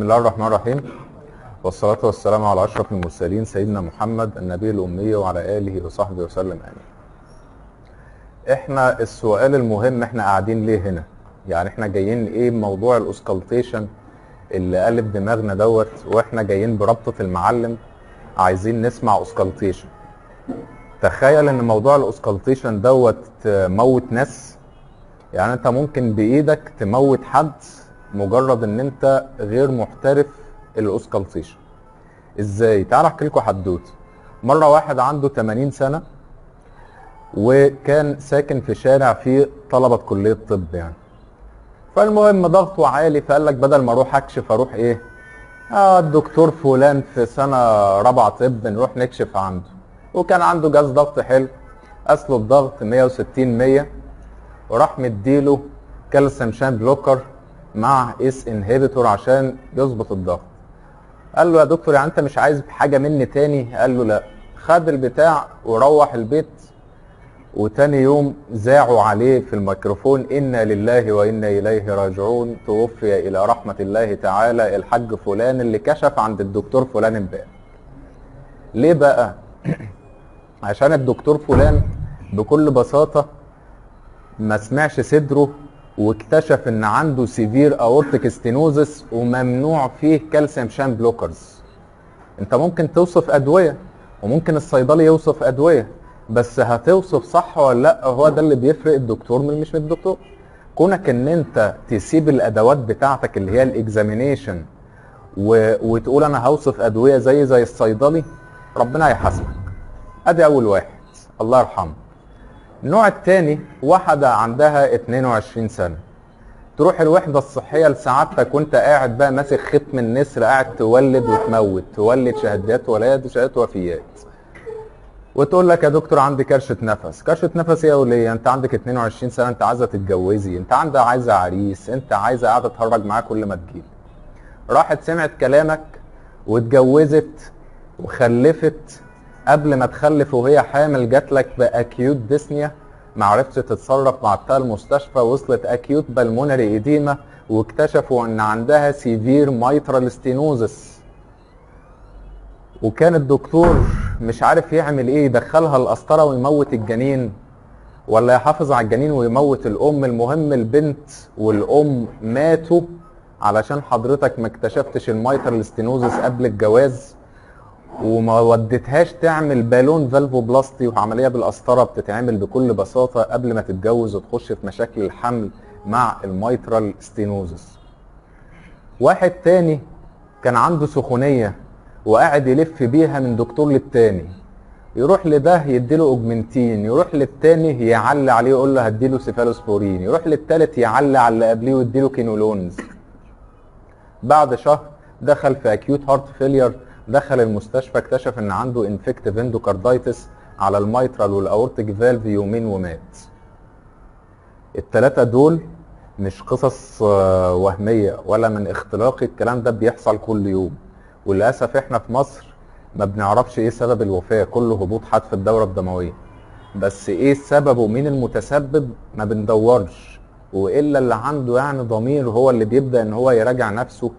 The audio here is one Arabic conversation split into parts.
بسم الله الرحمن الرحيم، والصلاة والسلام على أشرف المرسلين سيدنا محمد النبي الأمي وعلى آله وصحبه وسلم آمين. احنا السؤال المهم، احنا قاعدين ليه هنا؟ يعني احنا جايين ايه موضوع الاسكالتيشن اللي قلب دماغنا دوت، واحنا جايين بربطة المعلم عايزين نسمع اسكالتيشن. تخيل ان موضوع الاسكالتيشن دوت موت ناس. يعني انت ممكن بايدك تموت حد مجرد ان انت غير محترف الاسكالتيشن. ازاي؟ تعال احكي لكم حدوته. مره واحد عنده 80 سنه وكان ساكن في شارع فيه طلبه كليه طب يعني. فالمهم ضغطه عالي، فقال لك بدل ما اروح اكشف اروح ايه؟ الدكتور فلان في سنه رابعه طب نروح نكشف عنده. وكان عنده جهاز ضغط حلو، قاس له الضغط 160 100، وراح مديله كالسيوم شان بلوكر مع اس انهبيتور عشان يظبط الضغط. قال له يا دكتور يعني انت مش عايز حاجه مني تاني؟ قال له لا. خد البتاع وروح البيت، وتاني يوم ذاعوا عليه في الميكروفون انا لله وانا اليه راجعون، توفي الى رحمه الله تعالى الحاج فلان اللي كشف عند الدكتور فلان امبارح. ليه بقى؟ عشان الدكتور فلان بكل بساطه ما سمعش صدره واكتشف ان عنده سيفير اورتيك ستينوزس وممنوع فيه كالسيوم شان بلوكرز. انت ممكن توصف ادويه وممكن الصيدلي يوصف ادويه، بس هتوصف صح ولا لا؟ هو ده اللي بيفرق الدكتور من مش من الدكتور. كونك ان انت تسيب الادوات بتاعتك اللي هي الاكزامينيشن وتقول انا هوصف ادويه زي الصيدلي، ربنا هيحاسبك. ادي اول واحد، الله يرحمه. النوع الثاني، واحده عندها 22 سنه، تروح الوحده الصحيه لسعادتك وانت قاعد بقى ماسك ختم النسر، قاعد تولد وتموت، تولد شهادات ولاد وشهادات وفيات، وتقول لك يا دكتور عندي كرشه نفس. كرشه نفس ايه يا وليه؟ انت عندك 22 سنه، انت عايزه تتجوزي، انت عندها عايزه عريس، انت عايزه قاعده تهرج معاه كل ما تجيلي. راحت سمعت كلامك واتجوزت وخلفت، قبل ما تخلف وهي حامل جات لك باكيوت ديسنيا، ما عرفتش تتصرف، بعتها المستشفى، وصلت اكيوت بالمونري ايديما، واكتشفوا ان عندها سيفير مايترال ستينوزس. وكان الدكتور مش عارف يعمل ايه، يدخلها القسطره ويموت الجنين ولا يحافظ على الجنين ويموت الام. المهم البنت والام ماتوا علشان حضرتك ما اكتشفتش المايترال ستينوزس قبل الجواز، وما وديتهاش تعمل بالون فالفوبلاستي وعمليه بالقسطره بتتعمل بكل بساطه قبل ما تتجوز وتخش في مشاكل الحمل مع المايترال ستينوزس. واحد تاني كان عنده سخونيه وقاعد يلف بيها من دكتور للتاني، يروح لده يديله اوجمنتين، يروح للتاني يعلي عليه يقول له هديله سيفالوسبورين، يروح للتالت يعلي على اللي قبليه ويديله كينولونز. بعد شهر دخل في اكيوت هارت فيلير، دخل المستشفى، اكتشف ان عنده انفكتيف اندوكاردايتس على الميترال والاورتيك فالف، يومين ومات. الثلاثه دول مش قصص وهميه ولا من اختلاقي، الكلام ده بيحصل كل يوم. وللاسف احنا في مصر ما بنعرفش ايه سبب الوفاه، كله هبوط حاد في الدوره الدمويه، بس ايه السبب ومين المتسبب ما بندورش، والا اللي عنده يعني ضمير هو اللي بيبدا ان هو يراجع نفسه.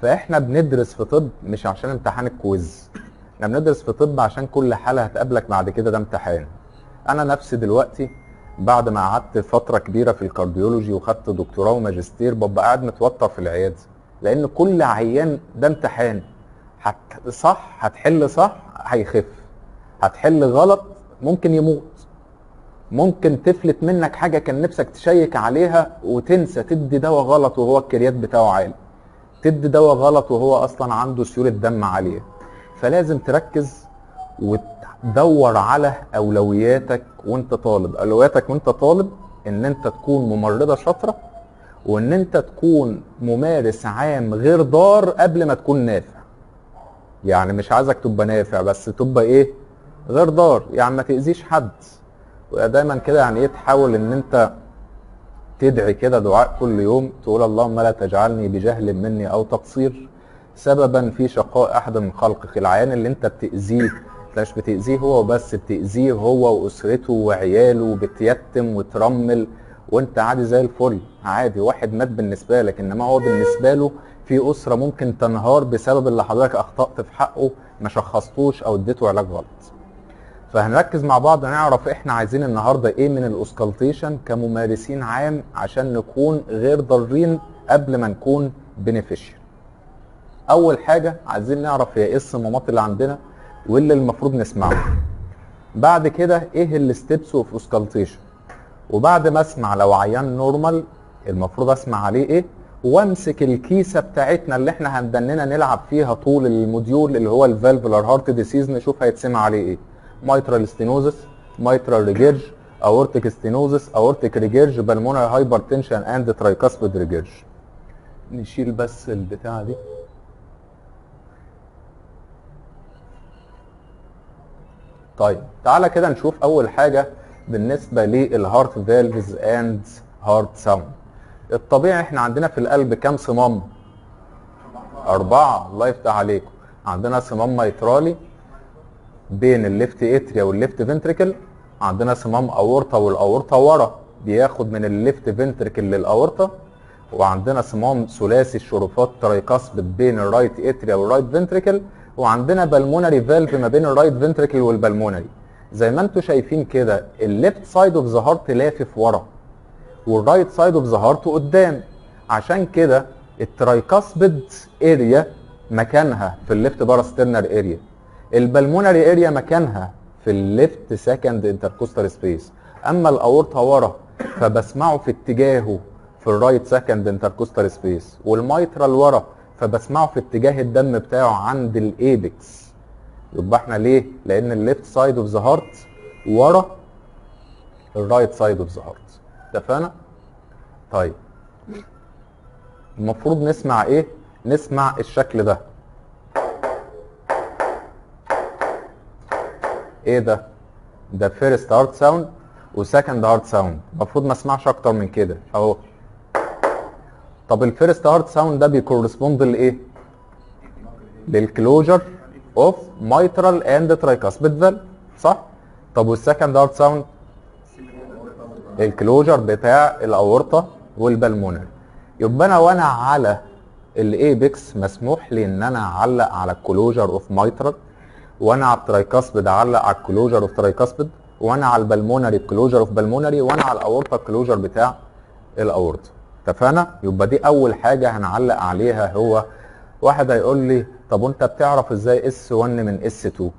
فاحنا بندرس في طب مش عشان امتحان الكويز، احنا بندرس في طب عشان كل حاله هتقابلك بعد كده ده امتحان. انا نفسي دلوقتي بعد ما قعدت فتره كبيره في الكارديولوجي وخدت دكتوراه وماجستير، ببقى قاعد متوتر في العياده، لان كل عيان ده امتحان. صح هتحل صح هيخف، هتحل غلط ممكن يموت، ممكن تفلت منك حاجه كان نفسك تشيك عليها وتنسى تدي دواء غلط وهو الكريات بتاعه عالي، تدي دواء غلط وهو اصلا عنده سيوله دم عاليه. فلازم تركز وتدور على اولوياتك وانت طالب. اولوياتك وانت طالب ان انت تكون ممرضه شاطره، وان انت تكون ممارس عام غير ضار قبل ما تكون نافع. يعني مش عايزك تبقى نافع بس تبقى ايه؟ غير ضار، يعني ما تأذيش حد. ودايما كده يعني ايه، تحاول ان انت تدعي كده دعاء كل يوم، تقول اللهم لا تجعلني بجهل مني او تقصير سببا في شقاء احد من خلقك. العيان اللي انت بتأذيه، انت مش بتأذيه هو بس، بتأذيه هو واسرته وعياله، بتيتم وترمل وانت عادي زي الفل، عادي واحد مات بالنسبه لك، انما هو بالنسبه له في اسره ممكن تنهار بسبب اللي حضرتك اخطات في حقه، ما شخصتوش او اديته علاج غلط. فهنركز مع بعض نعرف احنا عايزين النهارده ايه من الاوسكالتيشن كممارسين عام عشان نكون غير ضارين قبل ما نكون بنفيشال. اول حاجه عايزين نعرف هي ايه الصمامات اللي عندنا واللي المفروض نسمعه. بعد كده ايه الستبس اوف اوسكالتيشن، وبعد ما اسمع لو عيان نورمال المفروض اسمع عليه ايه، وامسك الكيسه بتاعتنا اللي احنا هندننا نلعب فيها طول الموديول اللي هو الفالفولار هارت ديسيز نشوف هيتسمع عليه ايه. مايترال ستينوزس، مايترال ريجيرج، اورتيك ستينوزس، اورتيك ريجيرج، بالمونري هايبرتنشن اند ترايكاسبيد ريجيرج. نشيل بس البتاعه دي. طيب تعالى كده نشوف اول حاجه بالنسبه للهارت فالفز اند هارت ساوند. الطبيعي احنا عندنا في القلب كام صمام؟ 4. الله يفتح عليكم. عندنا صمام ميترالي بين الليفت اتريا والليفت فنتريكل، عندنا صمام اورطه والاورطه ورا بياخد من الليفت فنتريكل للاورطه، وعندنا صمام ثلاثي الشرفات ترايكاسبيد بين الرايت اتريا والرايت فنتريكل، وعندنا بالمونري فالف ما بين الرايت فنتريكل والبالمونري. زي ما انتم شايفين كده الليفت سايد اوف ذا هارت لافف ورا والرايت سايد اوف ذا هارت قدام، عشان كده الترايكاسبيد اريا مكانها في الليفت باراسترنال اريا، البلمونري اريا مكانها في الليفت سكند انتركوستال سبيس، اما الاورطه ورا فبسمعه في اتجاهه في الرايت سكند انتركوستال سبيس، والميترال ورا فبسمعه في اتجاه الدم بتاعه عند الايبكس. يبقى احنا ليه؟ لان الليفت سايد اوف ذا هارت ورا الرايت سايد اوف ذا هارت. اتفقنا؟ طيب المفروض نسمع ايه؟ نسمع الشكل ده. ايه ده؟ ده فيرست هارت ساوند وسكند هارت ساوند، المفروض ما اسمعش اكتر من كده اهو. طب الفيرست هارت ساوند ده بيكورسبوند لايه؟ للكلوجر اوف مايترال اند ترايكاسبيد فالف، صح؟ طب والسكند هارت ساوند؟ الكلوجر بتاع الاورطه والبلمونري. يبقى انا وانا على الايبكس مسموح لي ان انا اعلق على الكلوجر اوف مايترال، وانا على الترايكاسبيد اعلق على الكلوجر اوف ترايكاسبيد، وانا على البلمونري الكلوجر اوف بالمونري، وانا على الاورطه الكلوجر بتاع الاورطه. اتفقنا؟ يبقى دي اول حاجه هنعلق عليها. هو واحد هيقول لي طب وانت بتعرف ازاي اس 1 من اس 2؟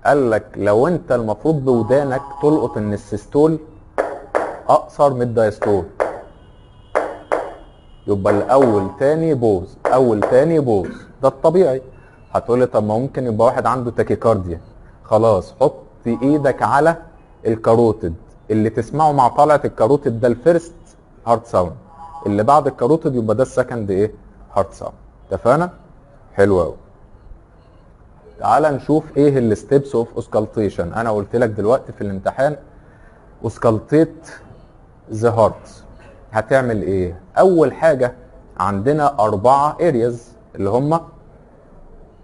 قال لك لو انت المفروض بودانك تلقط ان السيستول اقصر من الدايستول، يبقى الاول تاني بوز، اول تاني بوز، ده الطبيعي. هتقول لي طب ما ممكن يبقى واحد عنده تاكيكارديا، خلاص حط ايدك على الكاروتيد، اللي تسمعه مع طلعه الكاروتيد ده الفيرست هارت ساوند، اللي بعد الكاروتيد يبقى ده السكند ايه؟ هارت ساوند. اتفقنا؟ حلو قوي. تعال نشوف ايه الستبس اوف اوسكالتيشن. انا قلت لك دلوقتي في الامتحان اوسكالتيت ذا هارت، هتعمل ايه؟ اول حاجه عندنا 4 ارياز اللي هم: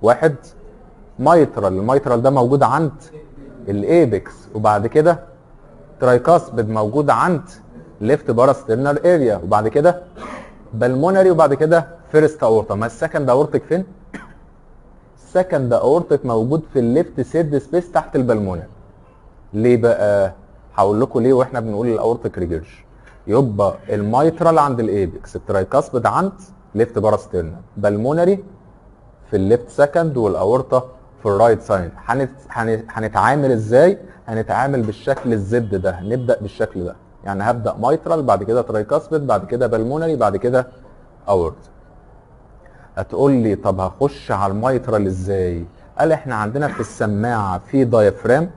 1 مايترال، المايترال ده موجود عند الايبكس، وبعد كده ترايكاسبيد موجود عند ليفت باراسترنال اريا، وبعد كده بالمونري، وبعد كده فيرست اورتا. ما السكند اورتك فين؟ السكند اورتك موجود في الليفت سيد سبيس تحت البالمونري. ليه بقى؟ هقول لكم ليه واحنا بنقول الاورتك ريجيرج. يبقى المايترال عند الايبكس، الترايكاسبيد عند ليفت باراسترنال، بالمونري في الليفت سكند، والاورطه في الرايت سايد. هنتعامل ازاي؟ هنتعامل بالشكل الزد ده، نبدا بالشكل ده، يعني هبدا مايترال، بعد كده ترايكاسبيد، بعد كده بالمونري، بعد كده اورطه. هتقول لي طب هخش على المايترال ازاي؟ قال احنا عندنا في السماعه في دايفرام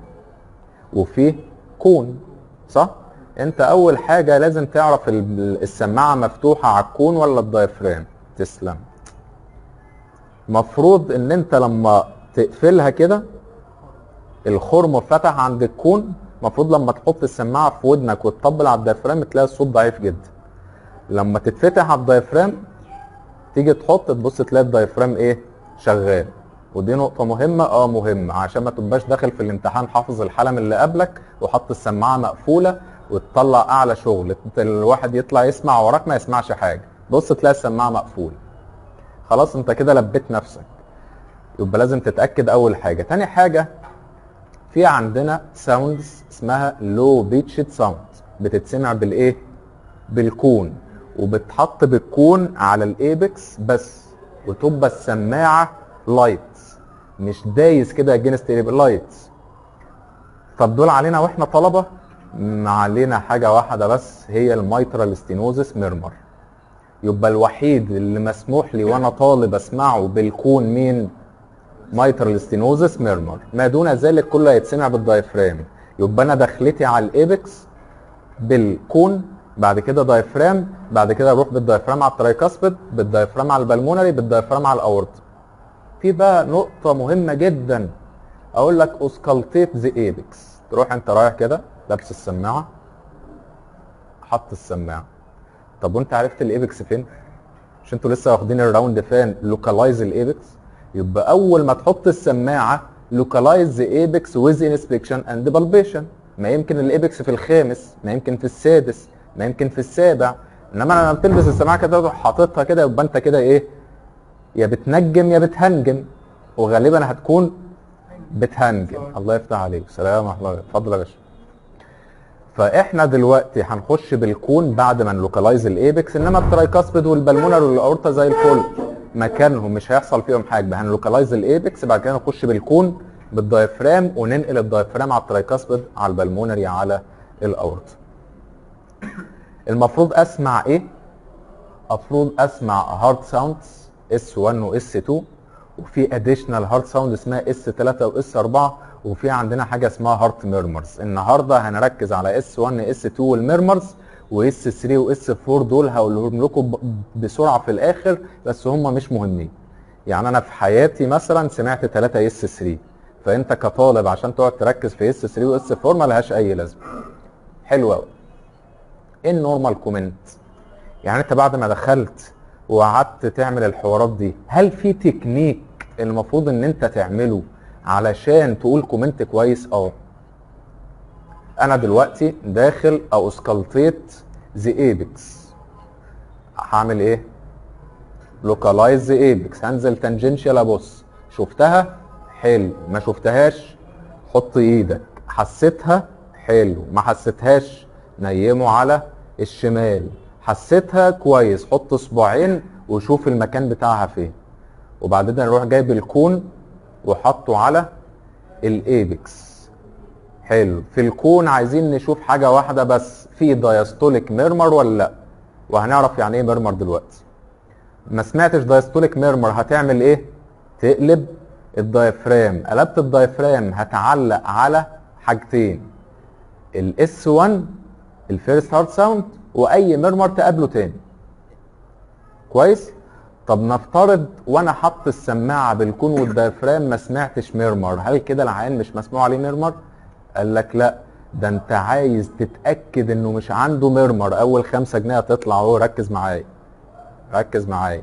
وفي كون، صح؟ انت اول حاجه لازم تعرف السماعه مفتوحه على الكون ولا الدايفرام. تسلم. مفروض ان انت لما تقفلها كده الخرم فتح عند الكون، مفروض لما تحط السماعه في ودنك وتطبل على الدايفرام تلاقي الصوت ضعيف جدا. لما تتفتح على الدايفرام تيجي تحط تبص تلاقي الدايفرام ايه؟ شغال. ودي نقطه مهمه، مهمه، عشان ما تبقاش داخل في الامتحان حافظ الحلم اللي قبلك وحط السماعه مقفوله وتطلع اعلى شغل، الواحد يطلع يسمع وراك ما يسمعش حاجه، بص تلاقي السماعه مقفوله. خلاص انت كده لبيت نفسك. يبقى لازم تتاكد اول حاجه. تاني حاجه، في عندنا ساوندز اسمها لو بيتشد ساوند، بتتسمع بالايه؟ بالكون، وبتحط بالكون على الايبكس بس، وتبقى السماعه لايتس، مش دايس كده اجينست لايتس. طب دول علينا واحنا طلبه؟ ما علينا حاجه واحده بس، هي الميترال ستينوزس ميرمر. يبقى الوحيد اللي مسموح لي وانا طالب اسمعه بالكون مين؟ ميترال ستينوزس ميرمر. ما دون ذلك كله هيتسمع بالدايفرام. يبقى انا دخلتي على الايبكس بالكون، بعد كده دايفرام، بعد كده اروح بالدايفرام على الترايكاسبيد، بالدايفرام على البلمونري، بالدايفرام على الاورطه. في بقى نقطه مهمه جدا، اقول لك اوسكالتيت ذا ايبكس. تروح انت رايح كده لابس السماعه، حط السماعه. طب وانت عرفت الايبكس فين؟ مش انتوا لسه واخدين الراوند فان لوكالايز الايبكس؟ يبقى اول ما تحط السماعه لوكالايز ذا ايبكس ويز انسبكشن اند بالبيشن. ما يمكن الايبكس في الخامس، ما يمكن في السادس، ما يمكن في السابع. انما لما بتلبس السماعه كده تروح حاططها كده، يبقى انت كده ايه؟ يا بتنجم يا بتهنجم، وغالبا هتكون بتهنجم. الله يفتح عليك. سلام ورحمه الله. اتفضل يا باشا. فاحنا دلوقتي هنخش بالكون بعد ما نلوكالايز الايبكس، انما الترايكاسبيد والبلمونر والاورتا زي الفل مكانهم، مش هيحصل فيهم حاجه. هنلوكالايز الايبكس، بعد كده نخش بالكون بالدايفرام، وننقل الدايفرام على الترايكاسبيد، على البلمونري، على الاورتا. المفروض اسمع ايه؟ المفروض اسمع هارت ساوندز اس 1 واس 2، وفي اديشنال هارت ساوند اسمها اس 3 واس 4، وفي عندنا حاجه اسمها هارت ميرمرز. النهارده هنركز على اس 1 اس 2 والميرمرز، واس 3 واس 4 دول هقولهم لكم بسرعه في الاخر، بس هم مش مهمين. يعني انا في حياتي مثلا سمعت 3 اس 3، فانت كطالب عشان تقعد تركز في اس 3 واس 4 ما لهاش اي لازمه. حلو قوي. ايه النورمال كومنت؟ يعني انت بعد ما دخلت وقعدت تعمل الحوارات دي، هل في تكنيك المفروض ان انت تعمله علشان تقول كومنت كويس؟ انا دلوقتي داخل اوسكالتيت ذا ايبكس، هعمل ايه؟ لوكالايز ذا ايبكس. هنزل تانجنشال ابص، شفتها؟ حلو. ما شفتهاش؟ حط ايدك. حسيتها؟ حلو. ما حسيتهاش؟ نيمه على الشمال. حسيتها؟ كويس. حط صباعين وشوف المكان بتاعها فين، وبعدين نروح جايب الكون وحطه على الايبكس. حلو. في الكون عايزين نشوف حاجه واحده بس، في دايستوليك ميرمر ولا لا؟ وهنعرف يعني ايه ميرمر دلوقتي. ما سمعتش دايستوليك ميرمر، هتعمل ايه؟ تقلب الدايفرام. قلبت الدايفرام هتعلق على حاجتين، الاس 1 الفيرست هارت ساوند، واي ميرمر تقابله تاني. كويس؟ طب نفترض وانا حط السماعه بالكون والدايفرام ما سمعتش ميرمر، هل كده العيان مش مسموع عليه ميرمر؟ قال لك لا، ده انت عايز تتاكد انه مش عنده ميرمر. اول 5 جنيه هتطلع اهو. ركز معايا، ركز معايا.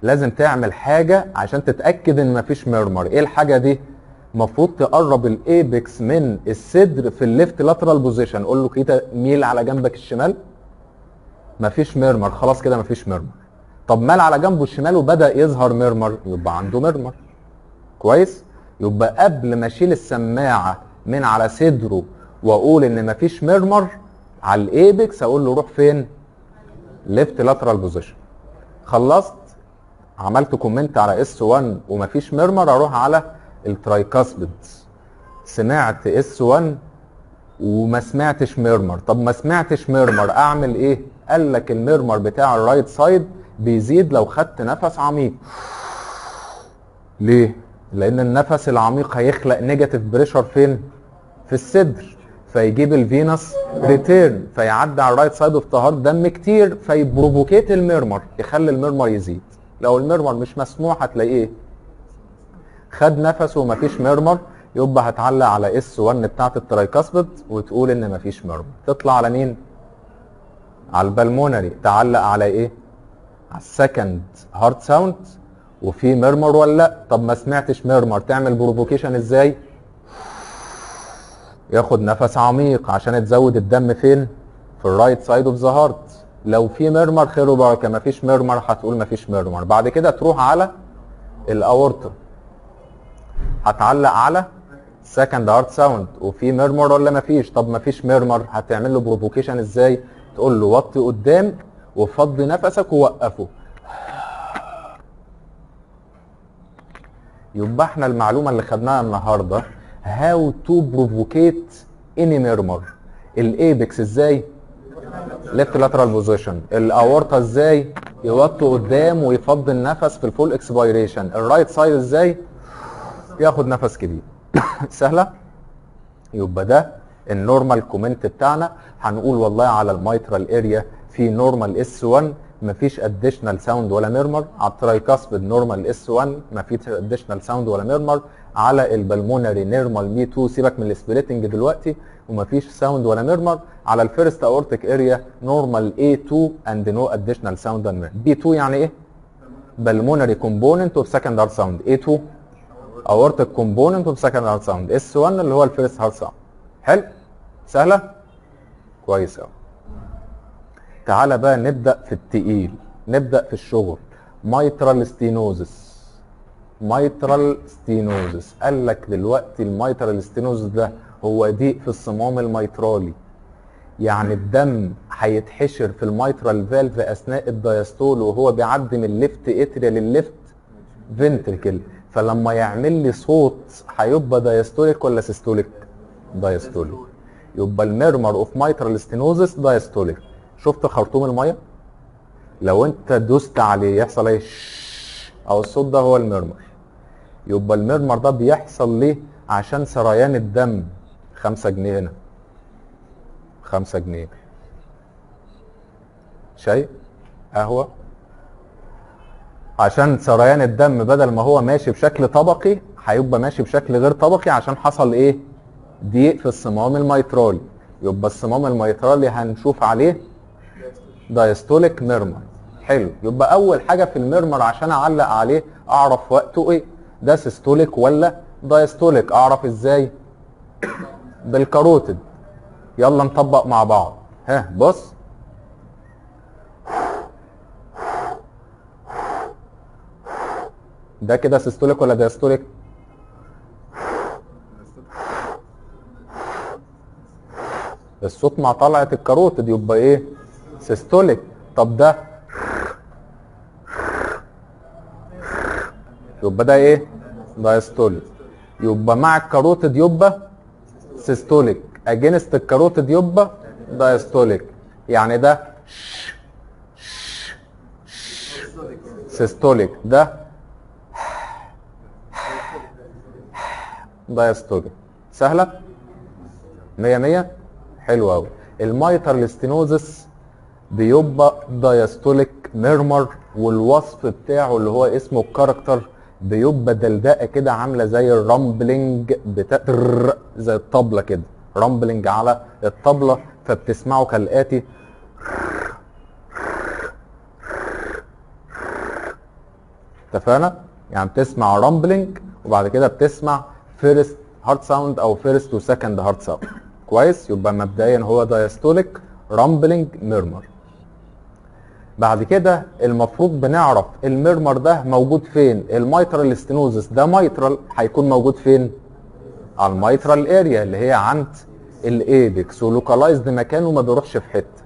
لازم تعمل حاجه عشان تتاكد ان مفيش ميرمر. ايه الحاجه دي؟ المفروض تقرب الايبكس من الصدر في الليفت لاترال بوزيشن. قول له كده ميل على جنبك الشمال. مفيش ميرمر، خلاص كده مفيش ميرمر. طب مال على جنبه الشمال وبدا يظهر ميرمر، يبقى عنده ميرمر. كويس؟ يبقى قبل ما اشيل السماعه من على صدره واقول ان مفيش ميرمر على الايبكس، اقول له روح فين؟ ليفت لاترال بوزيشن. خلصت؟ عملت كومنت على اس 1 ومفيش ميرمر، اروح على الترايكاسبيد. سمعت اس 1 وما سمعتش ميرمر. طب ما سمعتش ميرمر اعمل ايه؟ قال لك الميرمر بتاع الرايت سايد بيزيد لو خدت نفس عميق. ليه؟ لان النفس العميق هيخلق نيجاتيف بريشر فين؟ في الصدر، فيجيب الفينس ريتيرن، فيعدي على الرايت سايد اوف ذا هارت دم كتير، فيبروفوكيت الميرمر، يخلي الميرمر يزيد. لو الميرمر مش مسموح هتلاقيه خد نفسه ومفيش ميرمر، يبقى هتعلق على اس 1 بتاعت الترايكاسبيد وتقول ان مفيش ميرمر. تطلع على مين؟ على البلمونري. تعلق على ايه؟ على السكند هارت ساوند وفي ميرمر ولا لا. طب ما سمعتش ميرمر، تعمل بروفوكيشن ازاي؟ ياخد نفس عميق عشان تزود الدم فين؟ في الرايت سايد اوف ذا هارت. لو في ميرمر خير وبركه، مفيش ميرمر هتقول مفيش ميرمر. بعد كده تروح على الاورطه، هتعلق على سكند هارت ساوند وفي ميرمر ولا مفيش. طب مفيش ميرمر، هتعمل له بروفوكيشن ازاي؟ تقول له وطي قدام وفضي نفسك ووقفه. يبقى احنا المعلومه اللي خدناها النهارده هاو تو بروفوكيت اني ميرمر. الايبكس ازاي؟ ليفت لاترال بوزيشن. الاورطه ازاي؟ يوطي قدام ويفضي النفس في الفول اكسبيريشن. الرايت سايد ازاي؟ ياخد نفس كبير. سهله. يبقى ده النورمال كومنت بتاعنا. هنقول والله على الميترال اريا في نورمال اس 1 مفيش اديشنال ساوند ولا ميرمر. على الترايكاسبيد نورمال اس 1 مفيش اديشنال ساوند ولا ميرمر. على البلمونري نورمال بي 2 سيبك من السبليتنج دلوقتي ومفيش ساوند ولا ميرمر. على الفيرست اورتيك اريا نورمال اي 2 اند نو اديشنال ساوند اند ميرمر. بي 2 يعني ايه؟ بلمونري كومبوننت اوف سكند هارت ساوند. اي 2 اورتيك كومبوننت اوف سكند هارت ساوند. اس 1 اللي هو الفيرست هارت ساوند. حلو؟ سهله؟ كويس قوي. تعالى بقى نبدا في التقيل، نبدا في الشغل. مايترال ستينوزس. مايترال ستينوزس قال لك دلوقتي المايترال ستينوزس ده هو ضيق في الصمام الميترالي، يعني الدم هيتحشر في الميترال فالف اثناء الدايستول وهو بيعدي من الليفت اتريا للليفت فنتركل، فلما يعمل لي صوت هيبقى دايستوليك ولا سيستوليك؟ دايستوليك. يبقى الميرمر اوف مايترال ستينوزس دايستوليك. شفت خرطوم الميه؟ لو انت دوست عليه يحصل ايه؟ او الصوت ده هو الميرمر. يبقى الميرمر ده بيحصل ليه؟ عشان سريان الدم. 5 جنيه هنا، 5 جنيه. شاي؟ قهوه؟ عشان سريان الدم بدل ما هو ماشي بشكل طبقي هيبقى ماشي بشكل غير طبقي عشان حصل ايه؟ ضيق في الصمام الميترالي. يبقى الصمام الميترالي هنشوف عليه دايستوليك ميرمر. حلو. يبقى اول حاجه في الميرمر عشان اعلق عليه اعرف وقته ايه؟ ده سيستوليك ولا دايستوليك؟ اعرف ازاي؟ بالكاروتيد. يلا نطبق مع بعض. ها بص، ده كده سيستوليك ولا دايستوليك؟ الصوت مع طلعه الكاروتيد يبقى ايه؟ سيستوليك. طب ده يبقى ده ايه؟ دايستوليك. يبقى مع الكاروتيد يبقى سيستوليك، اجينست الكاروتيد يبقى دايستوليك. يعني ده سيستوليك، ده دايستوليك. سهله؟ 100 100. حلو قوي. المايترال ستينوزس بيبقى دايستوليك ميرمر، والوصف بتاعه اللي هو اسمه الكاركتر بيبقى دلدقه كده عامله زي الرامبلنج زي الطبله كده، رامبلنج على الطبله، فبتسمعه كالاتي. اتفقنا؟ يعني بتسمع رامبلنج وبعد كده بتسمع فيرست هارت ساوند او فيرست وسكند هارت ساوند. كويس؟ يبقى مبدئيا هو دايستوليك رامبلنج ميرمر. بعد كده المفروض بنعرف الميرمر ده موجود فين. الميترال ستينوزس ده ميترال هيكون موجود فين؟ على الميترال اريا اللي هي عند الايبكس، ولوكالايزد مكانه ما بيروحش في حته.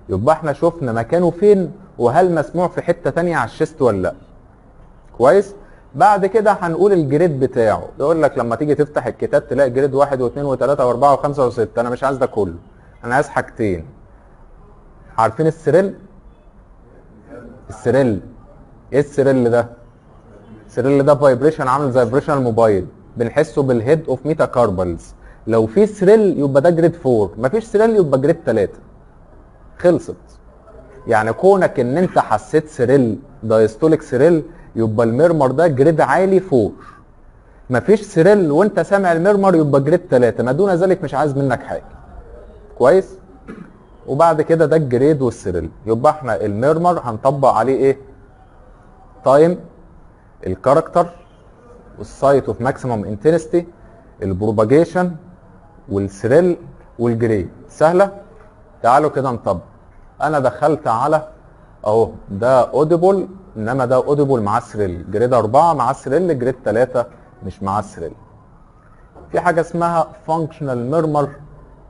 يبقى احنا شفنا مكانه فين وهل مسموع في حته ثانيه على الشيست ولا لا. كويس؟ بعد كده هنقول الجريد بتاعه. يقول لك لما تيجي تفتح الكتاب تلاقي جريد 1 و2 و3 و4 و5 و6. انا مش عايز ده كله، انا عايز حاجتين. عارفين السريل؟ السريل ايه السريل ده؟ السريل ده فايبريشن عامل زي فايبريشن الموبايل، بنحسه بالهيد اوف ميتا كاربلز. لو في سريل يبقى ده جريد 4، مفيش سريل يبقى جريد 3. خلصت. يعني كونك ان انت حسيت سريل دايستوليك سريل يبقى الميرمر ده جريد عالي 4. مفيش سريل وانت سامع الميرمر يبقى جريد 3، ما دون ذلك مش عايز منك حاجه. كويس؟ وبعد كده ده الجريد والسريل. يبقى احنا الميرمر هنطبق عليه ايه؟ تايم، الكاركتر، والسايت اوف ماكسيمم انتنستي، البروباجيشن، والسريل، والجريد. سهله؟ تعالوا كده نطبق. انا دخلت على اهو ده اوديبل، انما ده اوديبل مع سريل جريد 4 مع سريل جريد 3 مش مع سريل. في حاجه اسمها فانكشنال ميرمر.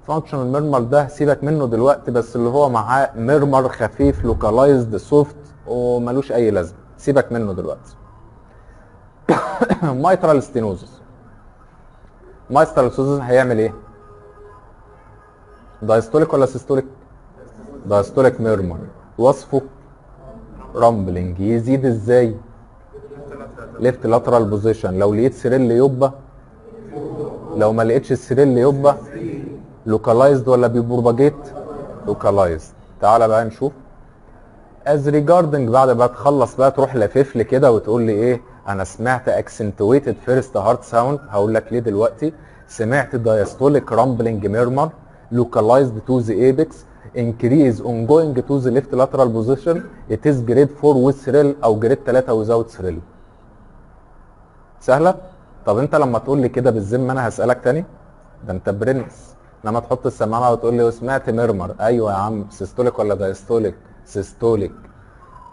فانكشنال ميرمر ده سيبك منه دلوقتي، بس اللي هو معاه ميرمر خفيف لوكالايزد سوفت وملوش اي لازمه، سيبك منه دلوقتي. مايترال ستينوزس. مايترال ستينوزس هيعمل ايه؟ دايستوليك ولا سيستوليك؟ دايستوليك ميرمر. وصفه رامبلنج. يزيد ازاي؟ ليفت لاترال بوزيشن. لو لقيت سريل يبقى، لو ما لقيتش السريل يبقى لوكالايزد ولا بيبروباجيت؟ لوكالايزد. تعالى بقى نشوف از ريجاردنج. بعد ما تخلص بقى تروح لافف لي كده وتقول لي ايه؟ انا سمعت اكسنتويتد فيرست هارت ساوند. هقول لك ليه دلوقتي. سمعت دايستوليك رامبلنج ميرمر localized to the apex increase ongoing to the left lateral position. It is grade 4 with thrill او grade 3 without thrill. سهله؟ طب انت لما تقول لي كده بالذمه انا هسالك تاني؟ ده انت برنس. لما تحط السماعه وتقول لي وسمعت ميرمر. ايوه يا عم، سيستوليك ولا دايستوليك؟ سيستوليك.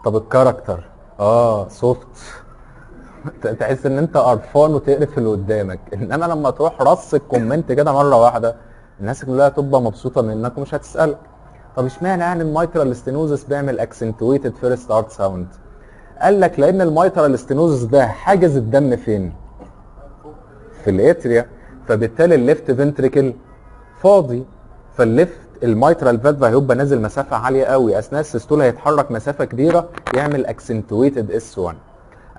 طب الكاركتر؟ سوفت. تحس ان انت قرفان وتقرف اللي قدامك، انما لما تروح رص الكومنت كده مره واحده الناس كلها تبقى مبسوطه منك ومش هتسالك. طب اشمعنى يعني المايترال ستينوزس بيعمل اكسنتويتد فيرست هارت ساوند؟ قال لك لان المايترال ستينوزس ده حاجز الدم فين؟ في الاتريا، فبالتالي الليفت فنتريكل فاضي، فالليفت المايترال فالف هيبقى نازل مسافه عاليه قوي، اثناء السيستول هيتحرك مسافه كبيره يعمل اكسنتويتد اس 1.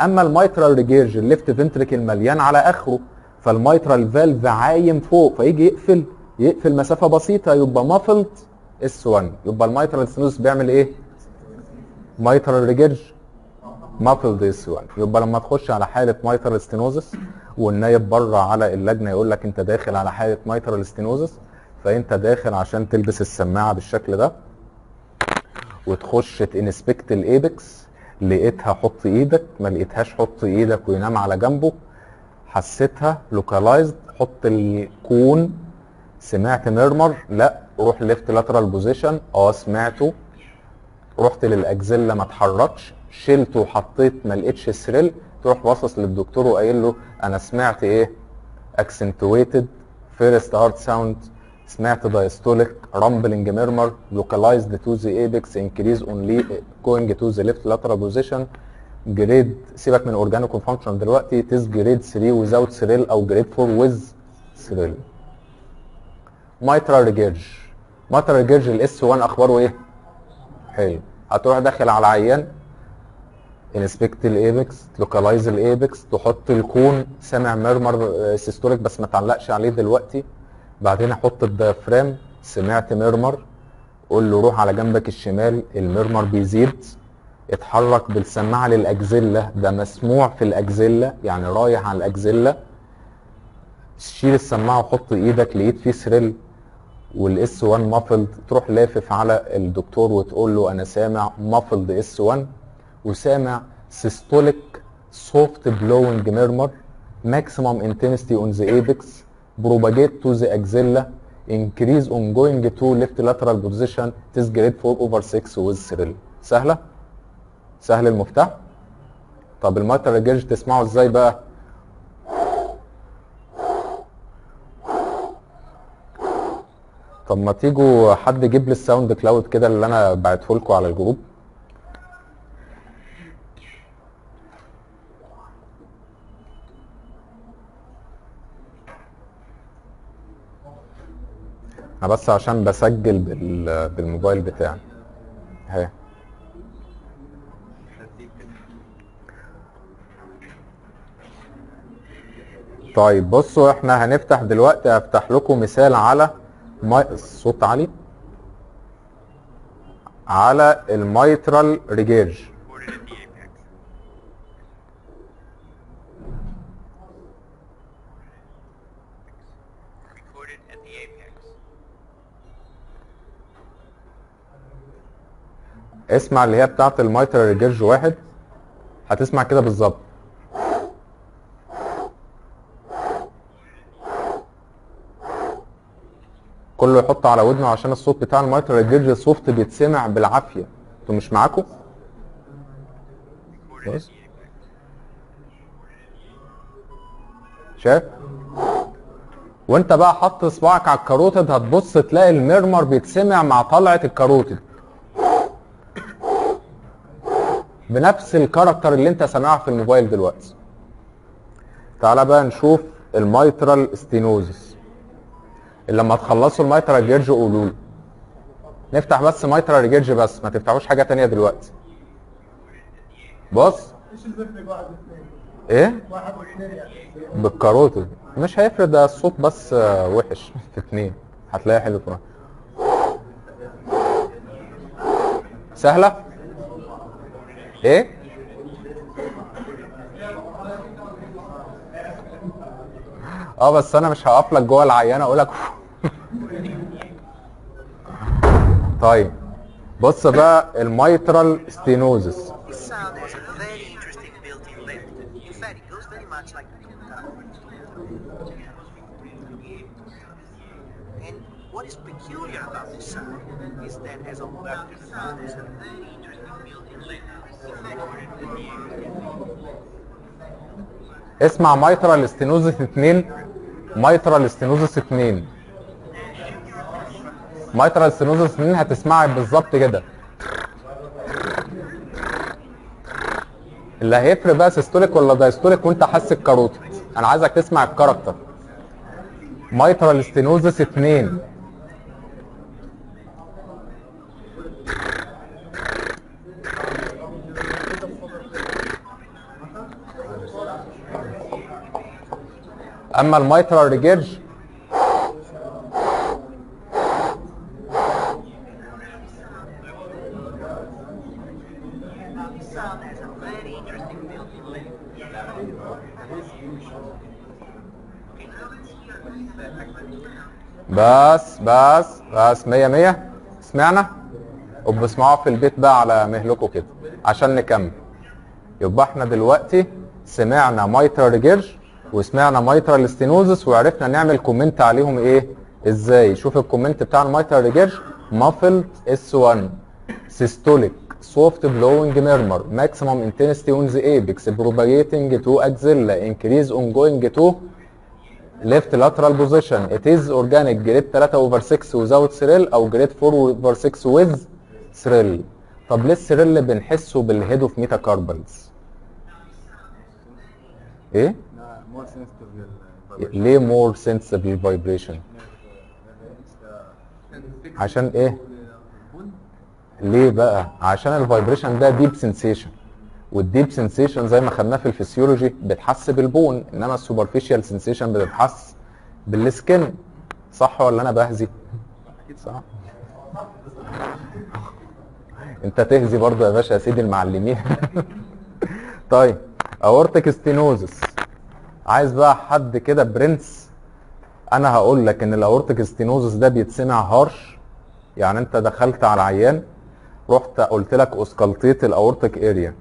اما المايترال ريجيرج الليفت فنتريكل مليان على اخره، فالمايترال فالف عايم فوق، فيجي يقفل مسافه بسيطه يبقى مافلت اس 1. يبقى المايترال ستينوزس بيعمل ايه؟ مايترال ريجيرج مافلد اس 1. يبقى لما تخش على حاله مايترال ستينوزس والنايب بره على اللجنه يقول لك انت داخل على حاله مايترال ستينوزس، فانت داخل عشان تلبس السماعه بالشكل ده وتخش تنسبكت الايبكس. لقيتها حط ايدك، ما لقيتهاش حط ايدك وينام على جنبه. حسيتها لوكالايزد حط الكون. سمعت ميرمر؟ لا. روح ليفت لاترال بوزيشن. سمعته. رحت للاجزله ما اتحركش، شلته وحطيت ما لقيتش السريل، تروح باصص للدكتور وقايل له انا سمعت ايه؟ accentuated first heart sound. سمعت diastolic rumbling murmur localized to the apex increase only going to the left lateral position. جريد سيبك من اورجانيك فانكشن دلوقتي. تيز جريد 3 without thrill او جريد 4 with thrill. mitral regurg. mitral regurg الاس 1 اخباره ايه؟ حلو. هتروح داخل على عيان انسبكت الايبكس، لوكالايز الايبكس، تحط الكون. سامع ميرمر سيستوليك بس ما تعلقش عليه دلوقتي. بعدين احط الديافرام. سمعت ميرمر، قول له روح على جنبك الشمال. الميرمر بيزيد. اتحرك بالسماعه للاجزله، ده مسموع في الاجزله يعني رايح على الاجزله. شيل السماعه وحط ايدك. لقيت فيه ثريل والاس 1 مافلد، تروح لافف على الدكتور وتقول له انا سامع مافلد اس 1 وسامع systolic soft blowing murmur maximum intensity on the apex propagate to the axilla increase ongoing to left lateral position is grade 4/6 with thrill. سهلة؟ سهل المفتاح؟ طب المايترال ريجيرج تسمعه ازاي بقى؟ طب ما تيجوا حد يجيب لي الساوند كلاود كده اللي انا بعته لكم على الجروب. انا بس عشان بسجل بالموبايل بتاعي اهي. طيب بصوا احنا هنفتح دلوقتي، هفتح لكم مثال على الصوت عالي على المايترال ريجيرج. اسمع اللي هي بتاعت المايترال ريجيرج واحد، هتسمع كده بالظبط. كله يحط على ودنه عشان الصوت بتاع المايترال جيرج سوفت بيتسمع بالعافيه. انتوا مش معاكم؟ بص شايف؟ وانت بقى حط صباعك على الكاروتيد هتبص تلاقي الميرمر بيتسمع مع طلعه الكاروتيد بنفس الكاركتر اللي انت سامعها في الموبايل دلوقتي. تعالى بقى نشوف المايترال ستينوزس. اللي لما تخلصوا المايترال جيرج قولوا لي. نفتح بس مايترال جيرج بس، ما تفتحوش حاجه ثانيه دلوقتي. بص ايش الفرق واحد واثنين؟ ايه؟ واحد واثنين يعني بالكاروتيد مش هيفرق، ده الصوت بس وحش في 2 هتلاقيه حلو في سهله. ايه؟ بس انا مش هقف لك جوه العيانه اقول لك طيب بص بقى المايترال ستينوزس. This sound has a very interesting built-in length. In fact, it goes very much like a guitar. And what is peculiar about this sound is that as a this sound has a very interesting built-in length. In fact, اسمع مايترال ستينوزس 2. مايترال ستينوزس 2. مايترال ستينوزس 2 هتسمعها بالظبط كده. اللي هيفرق بقى سيستوليك ولا دايستوليك وانت حاسس الكاروتيد. انا عايزك تسمع الكاركتر. مايترال ستينوزس 2. اما المايترال ريجيرج this sound has a very interesting built-in length. بس 100 سمعنا. وبسمعوها في البيت بقى على مهلكوا كده عشان نكمل. يبقى احنا دلوقتي سمعنا مايترال ريجيرج وسمعنا مايترال ستينوزس وعرفنا نعمل كومنت عليهم ايه ازاي. شوف الكومنت بتاع المايترال ريجيرج. muffled S1 systolic soft blowing murmur maximum intensity on the apex propagating to axilla increase ongoing to left lateral position. It is organic grade 3/6 without thrill او grade 4/6 with thrill. طب ليه الثريل بنحسه بالهيد اوف ميتاكاربلز؟ ايه؟ ليه مور سنسيتيف للفايبريشن؟ عشان ايه؟ ليه بقى؟ عشان الفايبريشن ده ديب سنسيشن، والديب سنسيشن زي ما خدناه في الفسيولوجي بتحس بالبون، انما السوبرفيشال سنسيشن بتتحس بالسكن. صح ولا انا بهزي؟ اكيد صح. انت تهزي برضه يا باشا يا سيدي المعلمين. طيب اورتيك ستينوزس. عايز بقى حد كده برنس. انا هقول لك ان الاورتيك ستينوزس ده بيتسمع هارش. يعني انت دخلت على عيان رحت قلت لك اسكالتيت الاورتيك اريا،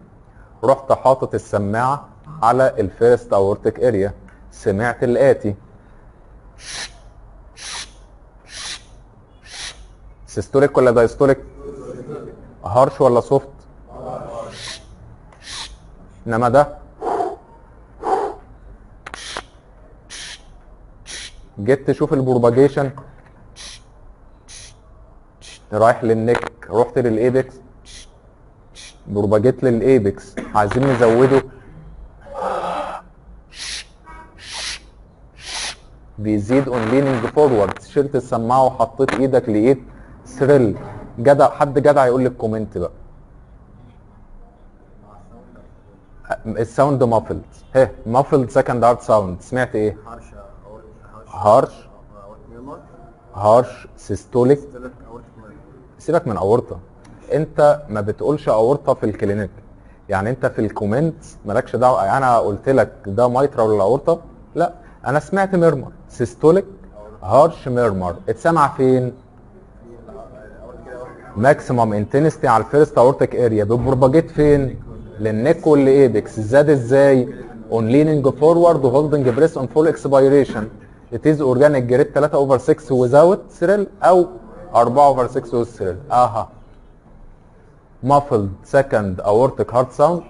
رحت حاطط السماعه على الفيرست اورتيك اريا، سمعت الاتي سيستوليك ولا دايستوليك؟ هارش ولا سوفت؟ انما ده جيت تشوف البروباجيشن رايح للنك، رحت للايبكس بروباجيت للايبكس، عايزين نزوده بيزيد اون ليننج فورورد. شلت السماعه وحطيت ايدك لقيت ثريل. جدع حد جدع يقول لي الكومنت بقى. الساوند مافلد. ها مافلد سكند هارت ساوند. سمعت ايه؟ هارش سيستوليك. سيبك من اورطه، انت ما بتقولش اورطه في الكلينيك. يعني انت في الكومنت مالكش دعوه. يعني انا قلت لك ده مايترا ولا اورطه؟ لا، انا سمعت ميرمر سيستوليك هارش ميرمر. اتسمع فين؟ ماكسيمم انتنستي على الفيرست اورتيك اريا. ببروباجيت فين؟ للنك والايبكس. زاد ازاي؟ اون ليننج فورورد وهولدنج بريس اون فول اكسبيريشن. it is organic جريد 3 over 6 without thrill او 4 over 6 with thrill. اها muffled second aortic heart sound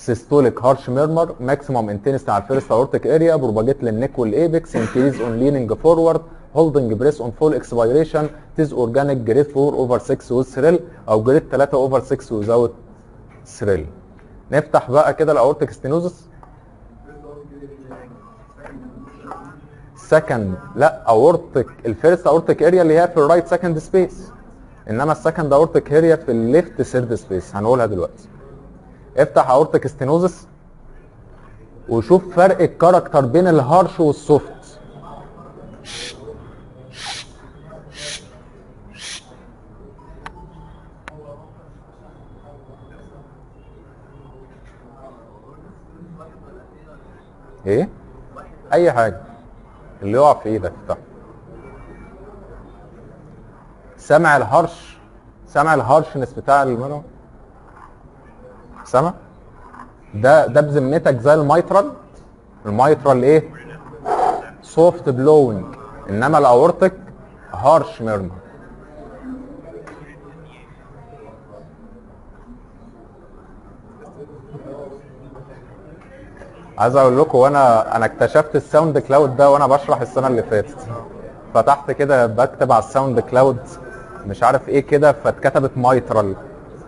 systolic harsh murmur maximum intensity على الفيرست aortic area propagate للنك والايبكس increase on leaning forward holding breath on full expiration it is organic grade 4 over 6 with thrill او جريد 3 over 6 without thrill. نفتح بقى كده الاورتيك ستينوزس. سكند لا اورتيك الفيرست اورتيك اريا اللي هي في الرايت سكند سبيس، انما السكند اورتيك اريا في الليفت سيرد سبيس هنقولها دلوقتي. افتح اورتيك ستينوزس وشوف فرق الكاركتر بين الهارش والسوفت. ايه اي حاجه اللي يقع في ايدك افتحه. سامع الهرش؟ سامع الهارشنس بتاع المنو؟ سامع؟ ده بذمتك زي الميترال؟ الميترال ايه؟ سوفت بلوينج، انما الاورتيك هارش ميرمر. عايز اقول لكم انا اكتشفت الساوند كلاود ده وانا بشرح السنه اللي فاتت. فتحت كده بكتب على الساوند كلاود مش عارف ايه كده، فاتكتبت مايترال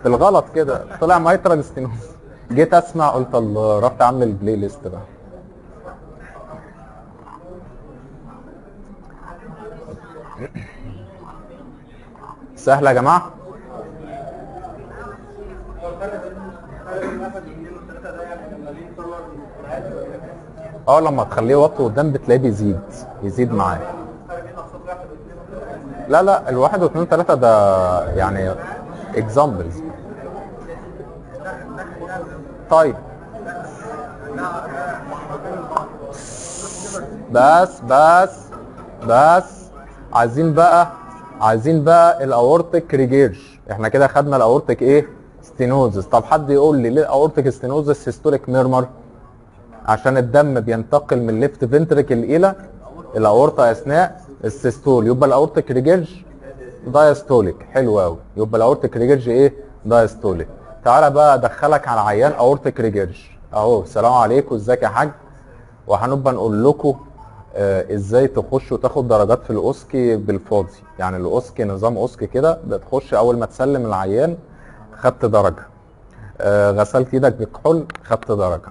بالغلط كده، طلع مايترال ستينوز. جيت اسمع قلت الله، رحت عامل البلاي ليست بقى. سهله يا جماعه؟ لما تخليه وطي قدام بتلاقيه يزيد معاه. لا الواحد واثنين ثلاثة ده يعني اكزامبلز. طيب بس عايزين بقى الاورتيك ريجيرج. احنا كده خدنا الاورتيك ايه؟ ستينوزس. طب حد يقول لي ليه الاورتيك ستينوزس هيستوليك ميرمر؟ عشان الدم بينتقل من الليفت فنتريكل الى الاورطه اثناء السيستول، يبقى الاورتيك ريجيرج دايستوليك. حلو قوي، يبقى الاورتيك ريجيرج ايه؟ دايستوليك. تعالى بقى ادخلك على عيان اورتيك ريجيرج اهو. السلام عليكم، ازيك يا حاج؟ وهنبقى نقول لكم ازاي تخش وتاخد درجات في الاوسكي بالفاضي. يعني الاوسكي نظام اوسكي كده، بتخش اول ما تسلم العيان خدت درجه، غسلت ايدك بكحول خدت درجه،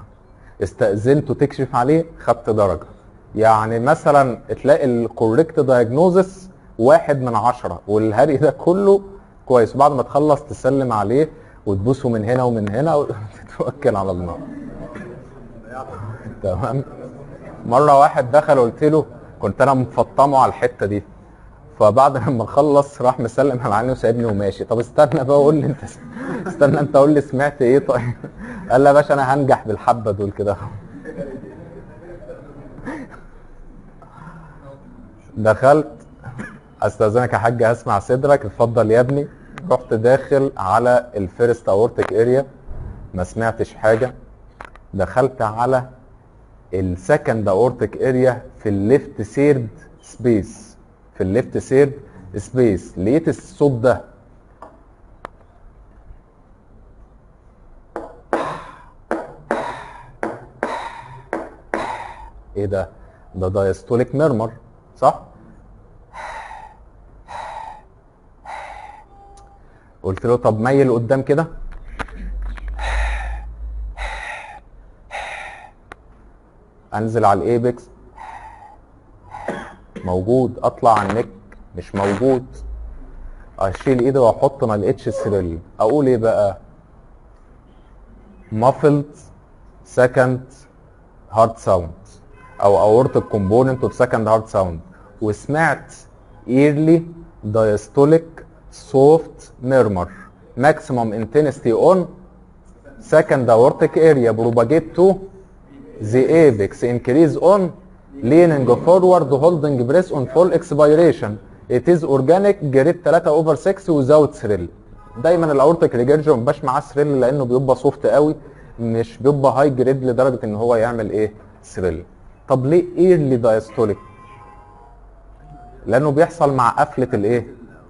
استأذنت وتكشف عليه خدت درجة. يعني مثلا تلاقي الكوريكت دايجنوزس 1 من 10 والهري ده كله كويس، وبعد ما تخلص تسلم عليه وتبوسه من هنا ومن هنا وتتوكل على الله. تمام. مرة واحد دخل قلت له، كنت انا مفطمه على الحتة دي، فبعد لما خلص راح مسلم على عيني وسايبني وماشي. طب استنى بقى قول لي انت، استنى انت قول لي سمعت ايه؟ طيب قال لي يا باشا انا هنجح بالحبه دول كده. دخلت، استاذنك يا حاج هسمع صدرك، اتفضل يا ابني. رحت داخل على الفيرست اورتيك اريا ما سمعتش حاجه. دخلت على السكند اورتيك اريا في الليفت سيرد سبيس، في الليفت سيرد سبيس لقيت الصوت ده. ايه ده؟ ده دايستوليك ميرمر صح؟ قلت له طب ميل قدام كده. انزل على الايبكس موجود، اطلع على النك مش موجود، اشيل ايدي واحط ما لقيتش السريل. اقول ايه بقى؟ muffled second heart sound او aortic component of second heart sound. وسمعت early diastolic soft murmur maximum intensity on second aortic area propagate to the apex increase on leaning forward holding breath on full expiration it is organic grade 3/6 without thrill. دايما الاورتيك ريجيرج ما بيبقاش معاه ثريل لانه بيبقى سوفت قوي، مش بيبقى هاي جريد لدرجه ان هو يعمل ايه؟ ثريل. طب ليه ايرلي دايستوليك؟ لانه بيحصل مع قفله الايه؟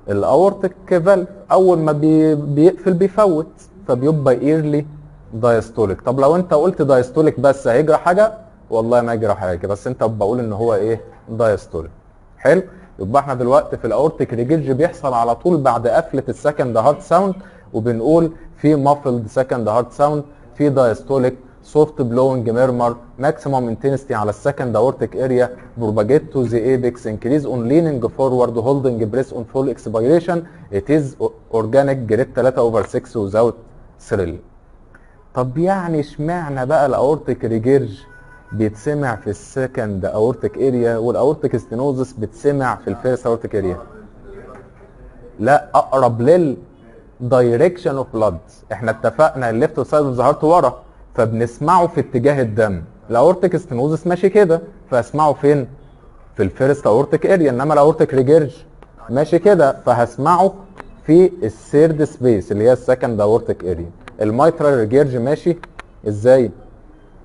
الاورتيك فالف، اول ما بيقفل بيفوت، فبيبقى ايرلي دايستوليك. طب لو انت قلت دايستوليك بس هيجرى حاجه؟ والله ما يجرى حاجه، بس انت بقول ان هو ايه؟ دايستوليك. حلو. يبقى احنا دلوقتي في الاورتيك ريجيرج بيحصل على طول بعد قفله السكند هارت ساوند، وبنقول في مافلد سكند هارت ساوند، في دايستوليك، soft blowing murmur, maximum intensity على السكند aortic area, propagate to the apex, increase on leaning forward, holding breath on full expiration, it is organic grade 3/6 without thrill. طب يعني اشمعنى بقى الاورتيك ريجيرج بيتسمع في السكند اورتيك اريا والاورتيك ستينوزس بتسمع في الفيرست اورتيك اريا؟ لا، اقرب دايركشن اوف بلاد. احنا اتفقنا الليفت سايد اوف ذا هارت ورا، فبنسمعه في اتجاه الدم. الاورتيك ستينوزس ماشي كده، فاسمعه فين؟ في الفيرست اورتيك اريا. انما الاورتيك ريجيرج ماشي كده، فهسمعه في الثيرد سبيس اللي هي السكند اورتيك اريا. المايترال ريجيرج ماشي ازاي؟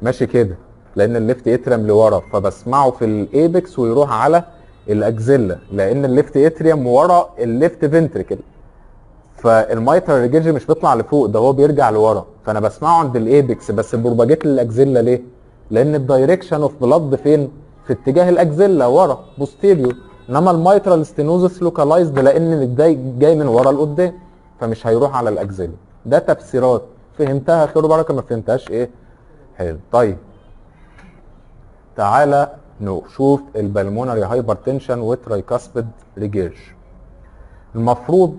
ماشي كده، لان الليفت اتريم لورا، فبسمعه في الايبكس ويروح على الاكزيلا، لان الليفت اتريم ورا الليفت فنتريكل. فالمايترال ريجيرج مش بيطلع لفوق، ده هو بيرجع لورا، فانا بسمعه عند الايبكس بس بروباجيت للاكزيلا. ليه؟ لان الدايركشن اوف بلاد فين؟ في اتجاه الاكزيلا ورا بوستيريور. انما المايترال ستينوزس لوكالايزد لان جاي من ورا لقدام، فمش هيروح على الاكزيلا. ده تفسيرات، فهمتها خير وبركه، ما فهمتهاش ايه؟ حلو. طيب تعالى نشوف البلمونري هايبرتنشن وترايكاسبيد ريجيرج. المفروض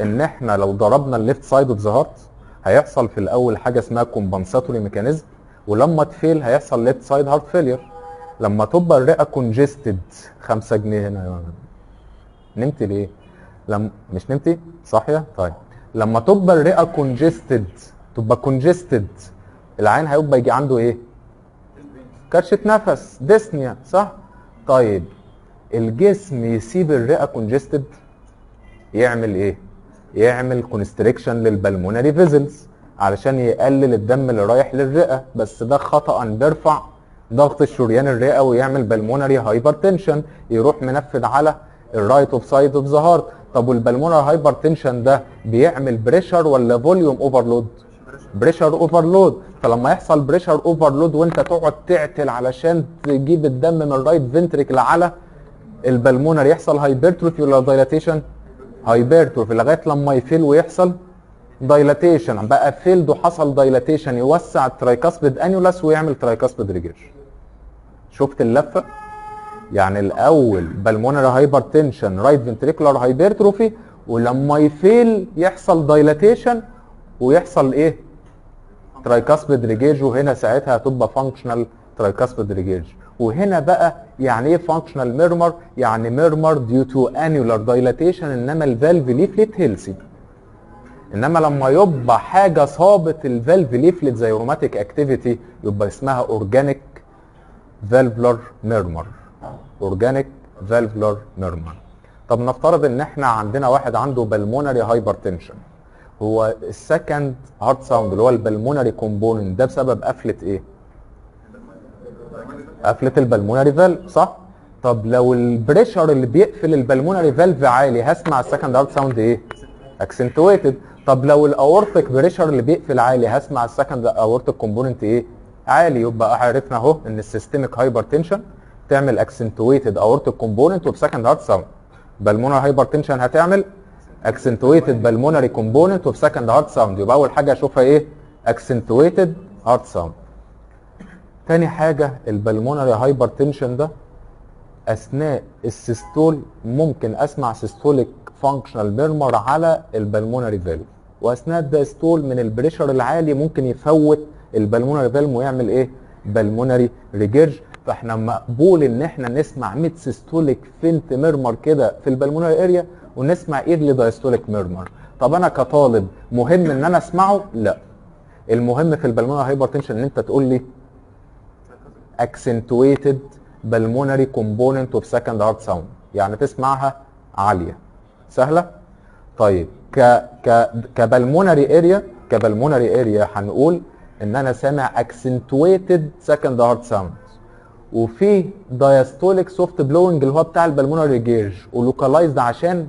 ان احنا لو ضربنا الليفت سايد اوف ذا هارت هيحصل في الاول حاجه اسمها كومبنساتوري ميكانيزم، ولما تفيل هيحصل ليفت سايد هارت فيلير. لما تبقى الرئه كونجستد 5 جنيه هنا يا ولد. نمت ليه؟ مش نمتي؟ صاحيه؟ طيب لما تبقى الرئه كونجستد، تبقى كونجستد، العين هيبقى يجي عنده ايه؟ كرشه نفس، ديسنيا، صح؟ طيب الجسم يسيب الرئه كونجستد يعمل ايه؟ يعمل كونستريكشن للبلمونري فيزلز علشان يقلل الدم اللي رايح للرئه، بس ده خطأ بيرفع ضغط الشريان الرئه ويعمل بلمونري هايبرتنشن، يروح منفذ على الرايت اوف سايد اوف ذا هارت. طب والبلمونري هايبرتنشن ده بيعمل بريشر ولا فوليوم اوفرلود؟ بريشر اوفرلود. فلما يحصل بريشر اوفرلود وانت تقعد تعتل علشان تجيب الدم من الرايت فنتريكل على البلمونري، يحصل هايبرتروفي ولا دايلاتيشن؟ هايبرتروفي، لغايه لما يفيل ويحصل دايلاتيشن. بقى فيلد وحصل دايلاتيشن، يوسع الترايكاسبيد انيولاس ويعمل ترايكاسبيد ريجيرج. شفت اللفه؟ يعني الاول بالمونري هايبرتنشن، رايت فنتريكولار هايبرتروفي، ولما يفيل يحصل دايلاتيشن ويحصل ايه؟ ترايكاسبيد ريجيرج. وهنا ساعتها هتبقى فانكشنال ترايكاسبيد ريجيرج. وهنا بقى يعني ايه فانكشنال ميرمر؟ يعني ميرمر ديو تو انيولار دايلاتيشن، انما الفالف ليفلت هيلثي. انما لما يبقى حاجه صابت الفالف ليفلت زي روماتيك اكتيفيتي يبقى اسمها اورجانيك فالفولار ميرمر. اورجانيك فالفولار ميرمر. طب نفترض ان احنا عندنا واحد عنده بالمونري هايبرتنشن، هو السكند هارت ساوند اللي هو البلمونري كومبوننت ده بسبب قفله ايه؟ قفله البلمونري فالف، صح؟ طب لو البريشر اللي بيقفل البلمونري فالف عالي هسمع السكند هارت ساوند ايه؟ اكسنتويتد. طب لو الاورتيك بريشر اللي بيقفل عالي هسمع السكند اورتيك كومبوننت ايه؟ عالي. يبقى عرفنا اهو ان السيستميك هايبرتنشن تعمل اكسنتويتد اورتيك كومبوننت وبسكند هارت ساوند. بالمونري هايبرتنشن هتعمل اكسنتويتد بالمونري كومبوننت وبسكند هارت ساوند. يبقى اول حاجه اشوفها ايه؟ اكسنتويتد هارت ساوند. تاني حاجه البلمونري هايبرتنشن ده اثناء السيستول ممكن اسمع سيستوليك فانكشنال ميرمر على البلمونري فالف، واثناء الدايستول من البريشر العالي ممكن يفوت البلمونري فالف ويعمل ايه؟ بلمونري ريجيرج. فاحنا مقبول ان احنا نسمع ميد سيستوليك فينت ميرمر كده في البلمونري اريا ونسمع ايرلي دايستوليك ميرمر. طب انا كطالب مهم ان انا اسمعه؟ لا، المهم في البلمونري هايبرتنشن ان انت تقول لي accentuated pulmonary component of second heart sound، يعني تسمعها عاليه سهله. طيب كبلمونري اريا هنقول ان انا سامع accentuated second heart sound، وفي دايستوليك سوفت بلوينج اللي هو بتاع البلمونري جيرج، ولوكالايزد عشان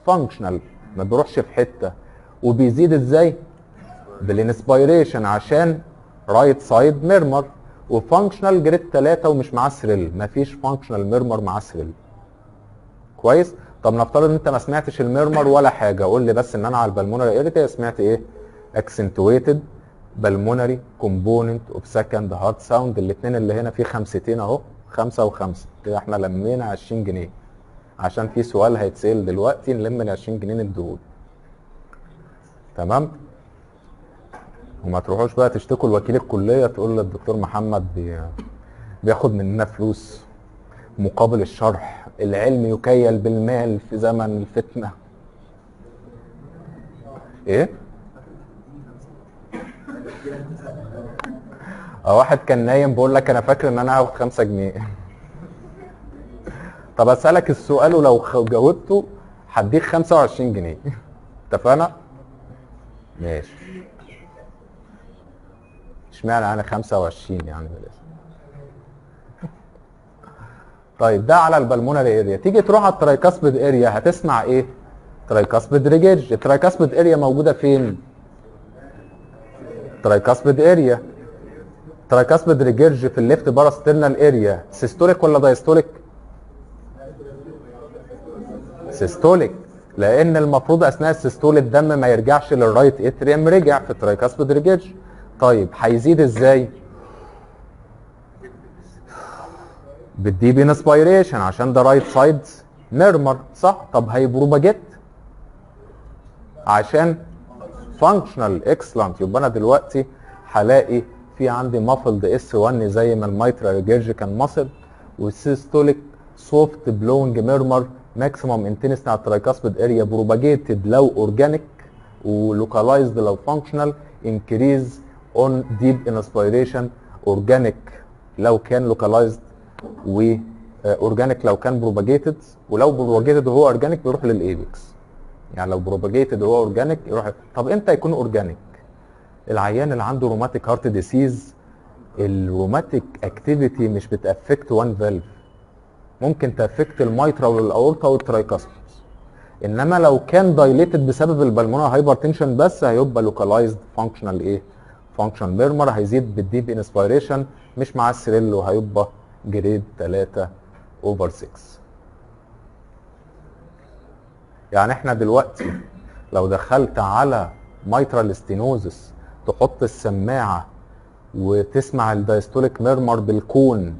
فانكشنال ما بيروحش في حته. وبيزيد ازاي؟ بالانسبيريشن عشان رايت سايد ميرمر. وفانكشنال جريد 3 ومش معاه ثريل، مفيش فانكشنال ميرمر معاه ثريل. كويس؟ طب نفترض ان انت ما سمعتش الميرمر ولا حاجه، قول لي بس ان انا على البلمونري اريتيا سمعت ايه؟ اكسنتويتد بالمونري كومبوننت اوف سكند هارت ساوند. الاثنين اللي هنا فيه خمستين اهو، 5 و5 كده احنا لمينا 20 جنيه. عشان في سؤال هيتسال دلوقتي نلم ال 20 جنيه نديهوله. تمام؟ وما تروحوش بقى تشتكوا لوكيل الكليه تقول للدكتور محمد بياخد مننا فلوس مقابل الشرح. العلم يكيل بالمال في زمن الفتنه. ايه؟ واحد كان نايم بيقول لك انا فاكر ان انا هاخد 5 جنيه. طب اسالك السؤال ولو جاوبته هديك 25 جنيه. اتفقنا؟ ماشي. اشمعنى انا 25 يعني بالاسم؟ طيب ده على البلمونري اريا. تيجي تروح على الترايكاسبيد اريا هتسمع ايه؟ ترايكاسبيد ريجيرج. الترايكاسبيد اريا موجوده فين؟ ترايكاسبيد اريا. ترايكاسبيد ريجيرج في الليفت باراسترنال اريا. سيستوليك ولا دايستوليك؟ سيستوليك، لان المفروض اثناء السيستول الدم ما يرجعش للرايت اتريم، رجع في الترايكاسبيد ريجيرج. طيب هيزيد ازاي؟ بالديب انسبيريشن عشان ده رايت سايد ميرمر، صح؟ طب هيبروباجيت عشان فانكشنال. اكسلنت. يبقى انا دلوقتي هلاقي في عندي مافلد اس 1 زي ما الميترا ريجيرج كان ماسل، والسيستوليك سوفت بلونج ميرمر ماكسيمم انتنسيتي على الترايكاسبيد اريا بروباجيتد لو اورجانيك ولوكالايزد لو فانكشنال. انكريز اون ديب انسبيريشن اورجانيك لو كان لوكالايزد، واورجانيك لو كان بروباجيتد. ولو بروباجيتد وهو اورجانيك بيروح للايبكس. يعني لو بروباجيتد وهو اورجانيك يروح. طب امتى يكون اورجانيك؟ العيان اللي عنده روماتيك هارت ديسيز الروماتيك اكتيفيتي مش بتافكت وان فالف، ممكن تافكت الميترا والاورطه والترايكاسبيد. انما لو كان دايليتد بسبب البلمونر هايبرتنشن بس هيبقى لوكالايزد فانكشنال ايه؟ فانكشنال ميرمر. هيزيد بالديب انسبيريشن مش مع السريل وهيبقى جريد 3/6. يعني احنا دلوقتي لو دخلت على مايترال ستينوزس تحط السماعه وتسمع الدايستوليك ميرمر بالكون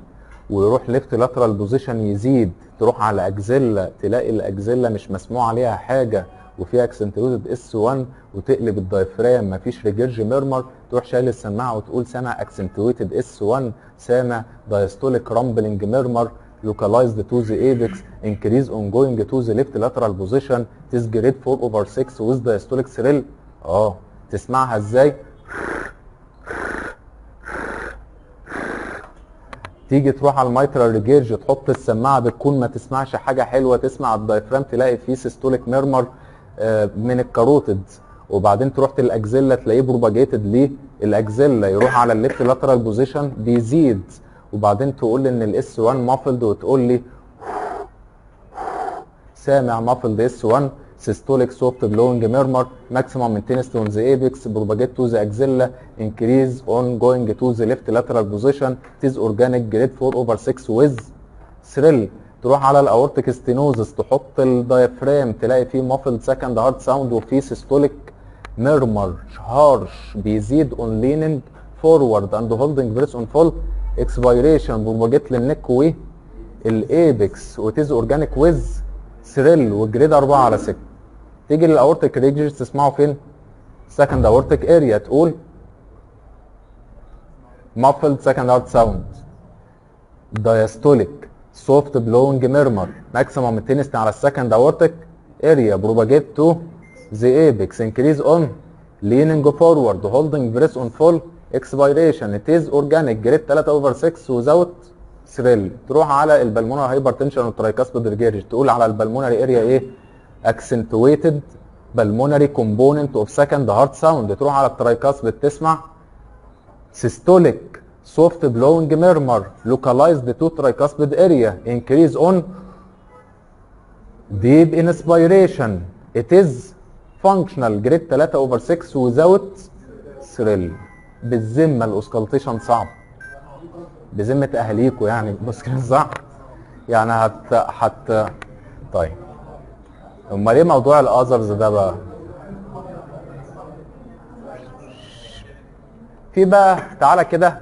ويروح ليفت لاترال بوزيشن يزيد، تروح على اكزيلا تلاقي الاكزيلا مش مسموع عليها حاجه وفيها اكسنتوزد اس 1 وتقلب الدايفرام مفيش ريجيرج ميرمر، تروح شايل السماعه وتقول سامع اكسنتويتد اس 1، سامع دايستوليك رامبلنج ميرمر localized to the apex, increase ongoing to the left lateral position, this grade 4/6 with diastolic thrill. تسمعها ازاي؟ تيجي تروح على الميترال ريجيرج تحط السماعه بتكون ما تسمعش حاجه حلوه، تسمع الدايفرام تلاقي فيه سيستوليك ميرمر من الكاروتيد، وبعدين تروح الاكزيلا تلاقيه بروباجيتد ليه الاكزيلا، يروح على الليفت لاترال بوزيشن بيزيد، وبعدين تقول لي ان الاس 1 مافلد وتقول لي سامع مافلد اس 1 systolic soft blowing murmur maximum intensity on the apex propagate to the axilla increase ongoing to the left lateral position it is organic grade 4/6 with thrill. تروح على الاورتيك ستينوزس تحط الدايفرام تلاقي فيه muffled second heart sound وفيه systolic murmur harsh بيزيد on leaning forward and holding breath on full expiration propagate للنك والايبكس وتيز اورجانيك ويز ثريل وجريد 4/6. تيجي للاورتيك ريجيرج تسمعه فين؟ سكند اورتيك اريا تقول muffled second heart sound diastolic soft blowing murmur maximum intensity على السكند اورتيك اريا propagate to the apex increase on leaning forward holding breath on full expiration it is organic grade 3/6 without thrill. تروح على البلمونر هايبرتنشن والترايكاسبيد ريجيرج تقول على البلمونري اريا ايه؟ accentuated pulmonary component of second heart sound. تروح على الترايكاسبيد تسمع systolic soft blowing murmur localized to tricuspid area increase on deep inspiration it is functional grade 3/6 without thrill. بالذمه الاوسكالتيشن صعب، بذمه اهاليكوا يعني مشكله صعب يعني طيب امال ايه موضوع الاذرز ده بقى؟ في بقى تعالى كده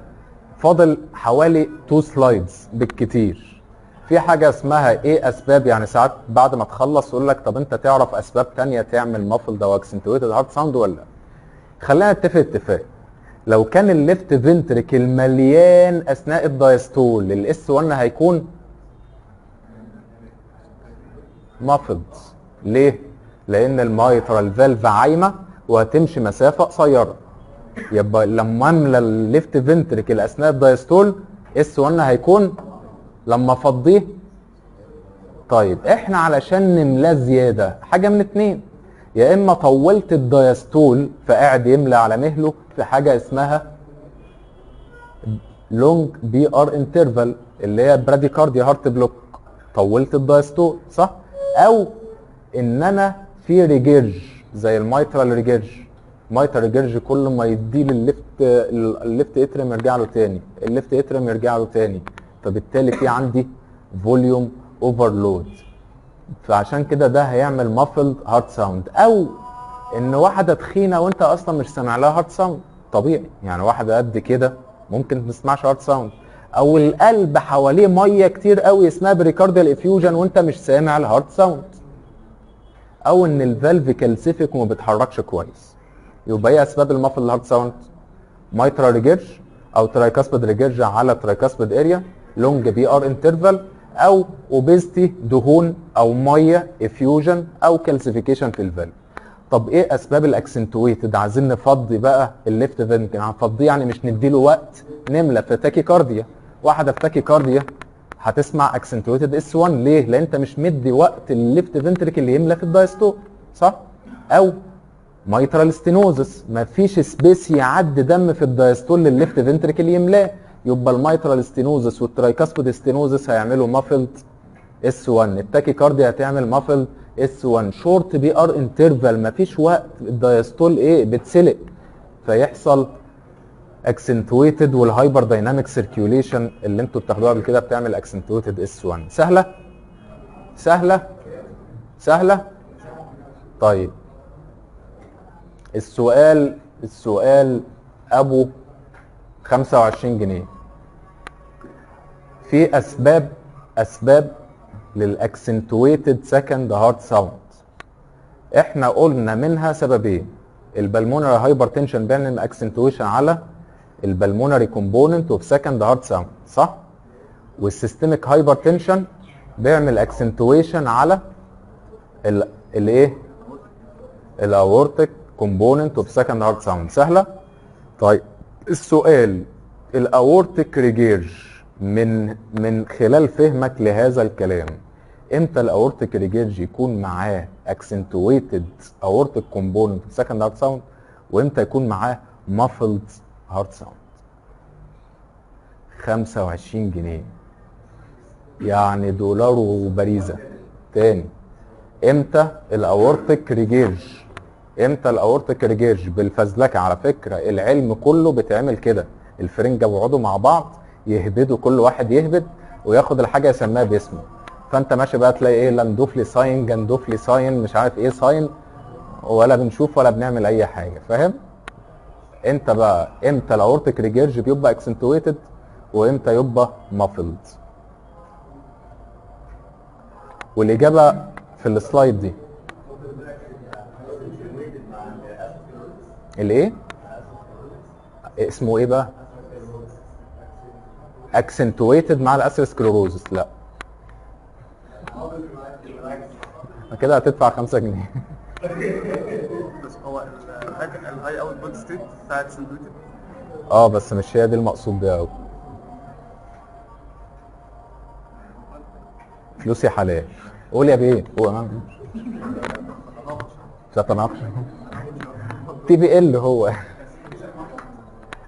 فاضل حوالي 2 سلايدز بالكتير. في حاجه اسمها ايه اسباب، يعني ساعات بعد ما تخلص يقول لك طب انت تعرف اسباب تانية تعمل مافلد او اكسنتويتد هارت ساوند ولا لا؟ خلينا نتفق اتفاق، لو كان الليفت فنتريكل مليان اثناء الدايستول الاس 1 هيكون مافلد. ليه؟ لان المايترال فالف عايمه وهتمشي مسافه قصيره، يبقى لما املى الليفت فنتريكل اثناء الدايستول اس 1 هيكون لما افضيه. طيب احنا علشان نملاه زياده حاجه من اتنين، يا اما طولت الدايستول فقاعد يملى على مهله في حاجه اسمها لونج بي ار انترفال اللي هي براديكارديا هارت بلوك، طولت الدايستول صح؟ او ان انا في ريجيرج زي المايترال ريجيرج، مايترال ريجيرج كل ما يدي الليفت اتريم يرجع له تاني، الليفت اتريم يرجع له تاني، فبالتالي في عندي فوليوم اوفرلود، فعشان كده ده هيعمل مافلد هارت ساوند. او ان واحده تخينه وانت اصلا مش سامع لها هارت ساوند طبيعي، يعني واحده قد كده ممكن ما تسمعش هارت ساوند، او القلب حواليه ميه كتير قوي اسمها بريكارديال افيوجن وانت مش سامع الهارت ساوند، او ان الفالف كالسيفيك وما بيتحركش كويس. يبقى ايه اسباب المافلد هارت ساوند؟ مايترال ريجيرج او ترايكاسبيد ريجيرج على ترايكاسبيد اريا، لونج بي ار انترفال، او اوبيستي دهون او ميه افيوجن او كالسيفيكيشن في الفالف. طب ايه اسباب الاكسنتويتد؟ عايزين نفضي بقى الليفت فنتريكل، هنفضيه يعني مش نديله وقت نملى في تاكيكارديا. واحده في تاكيكارديا هتسمع اكسنتويتد اس 1 ليه؟ لان انت مش مدي وقت الليفت فنتريكل اللي يملى في الدايستول صح؟ او مايترال ستينوزس، مفيش سبيس يعدي دم في الدايستول للليفت فنتريكل يملاه، يبقى المايترال ستينوزس والترايكاسبيد ستينوزس هيعملوا مافلد اس 1، التاكيكارديا هتعمل مافلد اس 1، شورت بي ار انترفال مفيش وقت الدايستول ايه بتسلق فيحصل اكسنتويتد، والهايبر دايناميك سيركيوليشن اللي انتوا بتاخدوها قبل كده بتعمل اكسنتويتد اس 1. سهله؟ سهله؟ سهله؟ طيب السؤال ابو 25 جنيه. في اسباب للاكسنتويتد سكند هارت ساوند، احنا قلنا منها سببين، البلمونري هايبرتنشن بيعمل اكسنتويشن على البلمونري كومبوننت اوف سكند هارت ساوند صح؟ والسيستميك هايبرتنشن بيعمل اكسنتويشن على الايه؟ الاورتيك كومبوننت اوف سكند هارت ساوند. سهله؟ طيب السؤال الاورتيك ريجيرج من خلال فهمك لهذا الكلام، امتى الاورتيك ريجيرج يكون معاه اكسنتويتد اورتيك كومبوننت اوف سكند هارت ساوند، وامتى يكون معاه مافلد هارت ساوند؟ 25 جنيه يعني دولار وبريزه. تاني، امتى الاورتيك ريجيرج؟ امتى الاورتيك ريجيرج؟ بالفزلكه على فكره العلم كله بيتعمل كده، الفرنجه بيقعدوا مع بعض يهبدوا، كل واحد يهبد وياخد الحاجه يسميها باسمه، فانت ماشي بقى تلاقي ايه لاندوفلي ساين، جندوفلي ساين، مش عارف ايه ساين، ولا بنشوف ولا بنعمل اي حاجه، فاهم؟ انت بقى امتى الاورتيك ريجيرج بيبقى اكسنتويتد وامتى يبقى مافلد؟ والاجابه في السلايد دي. الايه؟ اسمه ايه بقى؟ اكسنتويتد مع الاسيروسكليروزس؟ لا كده هتدفع 5 جنيه. بس هو الهاي اوت بوت ستيت بتاعت سندوتش. بس مش هي دي المقصود بيها قوي. فلوسي حلال. قول يا بيه. هو مش هتناقش. تي بي ال هو.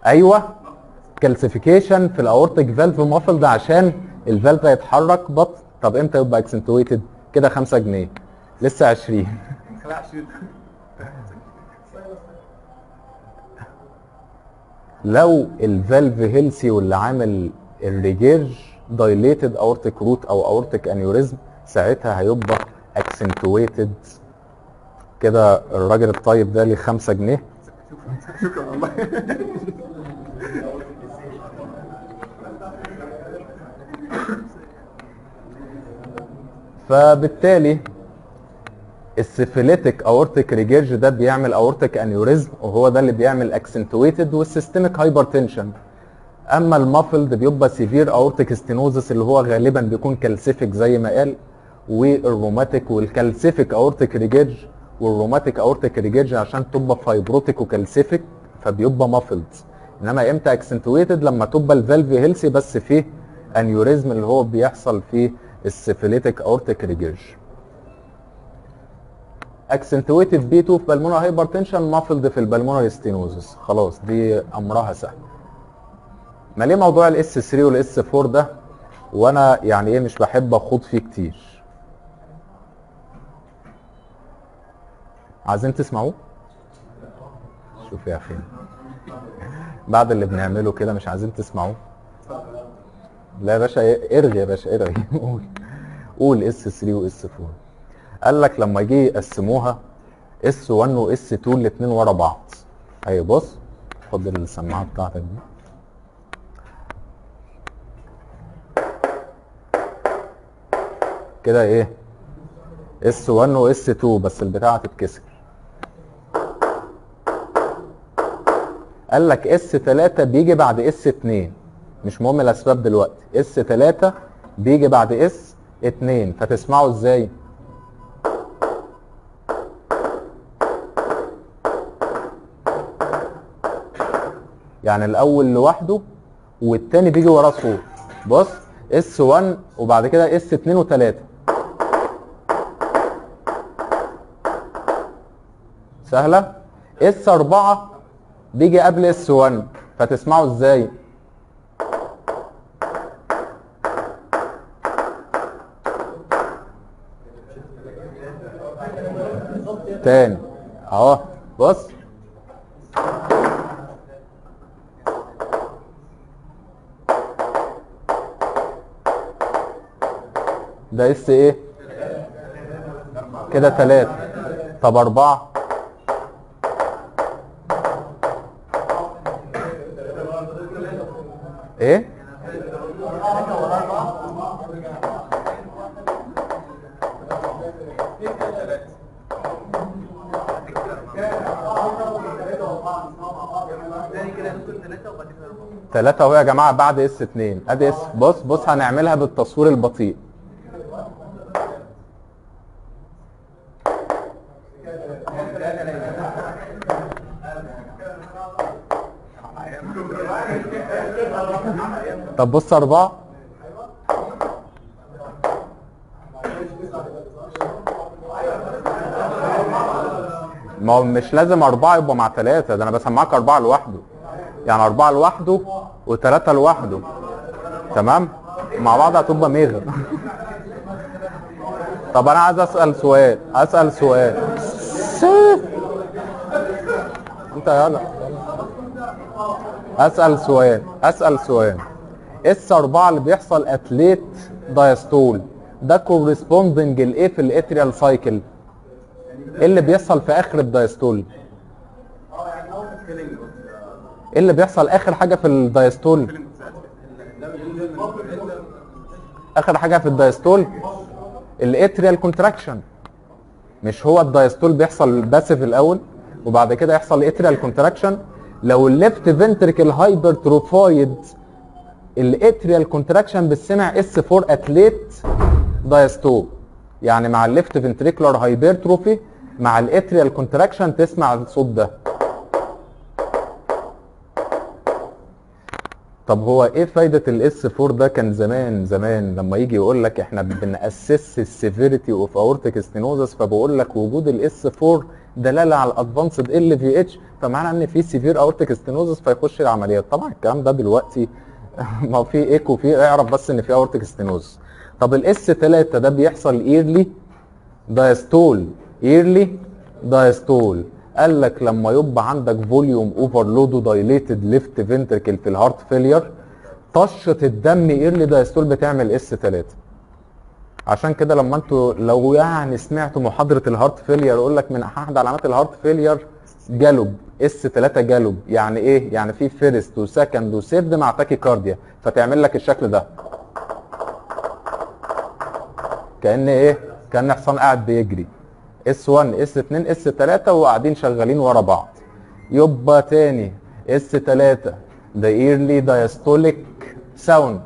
ايوه كالسيفيكيشن في الاورتيك فالف مافل ده عشان الفالف هيتحرك بط. طب امتى يبقى اكسنتويتد؟ كده 5 جنيه لسه 20. خليها 20. لو الفالف هيلسي واللي عامل الريجيرج دايليتد اورتيك روت او اورتيك انيوريزم، ساعتها هيبقى اكسنتويتد. كده الراجل الطيب ده ليه 5 جنيه. شكرا والله. فبالتالي السيفيليتك اورتيك ريجيرج ده بيعمل اورتيك انيوريزم، وهو ده اللي بيعمل اكسنتويتد والسيستميك هايبرتنشن. اما المافلد بيبقى سيفير اورتيك ستينوزس اللي هو غالبا بيكون كالسيفيك زي ما قال، والروماتيك والكالسيفيك اورتيك ريجيرج والروماتيك اورتيك ريجيرج عشان تبقى فايبروتيك وكالسيفيك فبيبقى مافلد. انما امتى اكسنتويتد؟ لما تبقى الفالف هيلسي بس فيه انيوريزم اللي هو بيحصل فيه السيفيليتك اورتيك ريجيرج. اكسنتويتد بي 2 في بالمونر هايبرتنشن، مافلد في البالمونر ستينوزس. خلاص دي امرها سهل. ما ليه موضوع الاس 3 والاس 4 ده وانا يعني ايه مش بحب اخوض فيه كتير. عايزين تسمعوه؟ شوف يا اخي بعد اللي بنعمله كده مش عايزين تسمعوه؟ لا يا باشا ارغي يا باشا ارغي. قول اس 3 واس 4. قال لك لما يجي يقسموها اس 1 واس 2 الاثنين ورا بعض. اهي بص خد السماعه بتاعتك دي. كده ايه؟ اس 1 واس 2 بس البتاعه هتتكسر. قال لك اس 3 بيجي بعد اس 2، مش مهم الاسباب دلوقتي. اس 3 بيجي بعد اس 2، فتسمعه ازاي؟ يعني الاول لوحده والتاني بيجي وراه صوت. بص اس 1 وبعد كده اس 2 و3. سهله. اس 4 بيجي قبل اس 1 فتسمعه ازاي؟ تاني اهو بص. ده اس ايه؟ كده 3. طب 4؟ ايه؟ ثلاثة اهو يا جماعة بعد اس 2. ادي اس. بص بص هنعملها بالتصوير البطيء. طب بص 4. ما هو مش لازم 4 يبقى مع 3، ده انا بسمعك 4 لوحده. يعني 4 لوحده و3 لوحده. تمام؟ مع بعض هتبقى ميغا. طب انا عايز اسال سؤال. انت يلا. اسال سؤال. اس 4 اللي بيحصل اتليت دايستول ده كورسبوندنج لايه في الاتريال سايكل؟ ايه اللي بيحصل في اخر الدايستول؟ ايه اللي بيحصل اخر حاجه في الدايستول؟ اخر حاجه في الدايستول الاتريال كونتراكشن. مش هو الدايستول بيحصل باسيف الاول وبعد كده يحصل اتريال كونتراكشن؟ لو الليفت فنتريكل هايبرتروفايد الاتريال كونتراكشن بتسمع اس 4 اتليت دايستول. يعني مع الليفت فنتريكولار هايبرتروفي مع الاتريال كونتراكشن تسمع الصوت ده. طب هو ايه فايده الاس 4 ده؟ كان زمان زمان لما يجي يقول لك احنا بنأسس السيفيريتي اوف اورتيك ستينوزس، فبقول لك وجود الاس 4 دلاله على الادفانسد ال في اتش، فمعنى ان في سيفير اورتيك ستينوزس فيخش العمليات. طبعا الكلام ده دلوقتي ما في ايكو، في اعرف بس ان في اورتيك ستينوزس. طب الاس 3 ده بيحصل ايرلي دايستول، ايرلي دايستول. قال لك لما يبقى عندك فوليوم اوفرلود ودايليتد ليفت فنتركل في الهارت فيلير، طشه الدم ايرلي دايستول بتعمل اس 3. عشان كده لما انتوا لو يعني سمعتوا محاضره الهارت فيلير يقول لك من احد علامات الهارت فيلير جالوب، اس 3 جالوب. يعني ايه؟ يعني في فيرست وسكند وسيرد مع تاكي كارديا، فتعمل لك الشكل ده كأن ايه؟ كأن حصان قاعد بيجري. اس 1 اس 2 اس 3 وقاعدين شغالين ورا بعض. يبقى تاني اس 3 ده ايرلي دايستوليك ساوند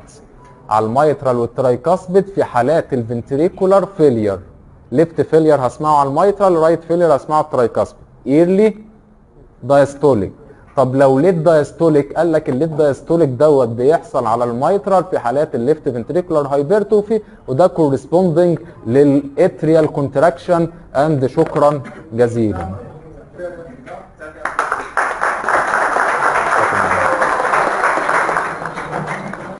على الميترال والترايكاسبيد في حالات الفنتريكولار فيلير. ليفت فيلير هسمعه على الميترال، رايت فيلير هسمعه على الترايكاسبيد. ايرلي دايستوليك. طب لو ليت دايستوليك، قال لك الليت دايستوليك دوت بيحصل على الميترال في حالات الليفت فنتريكولار هايبرتروفي، وده كورسبوندنج للاتريال كونتراكشن. اند شكرا جزيلا.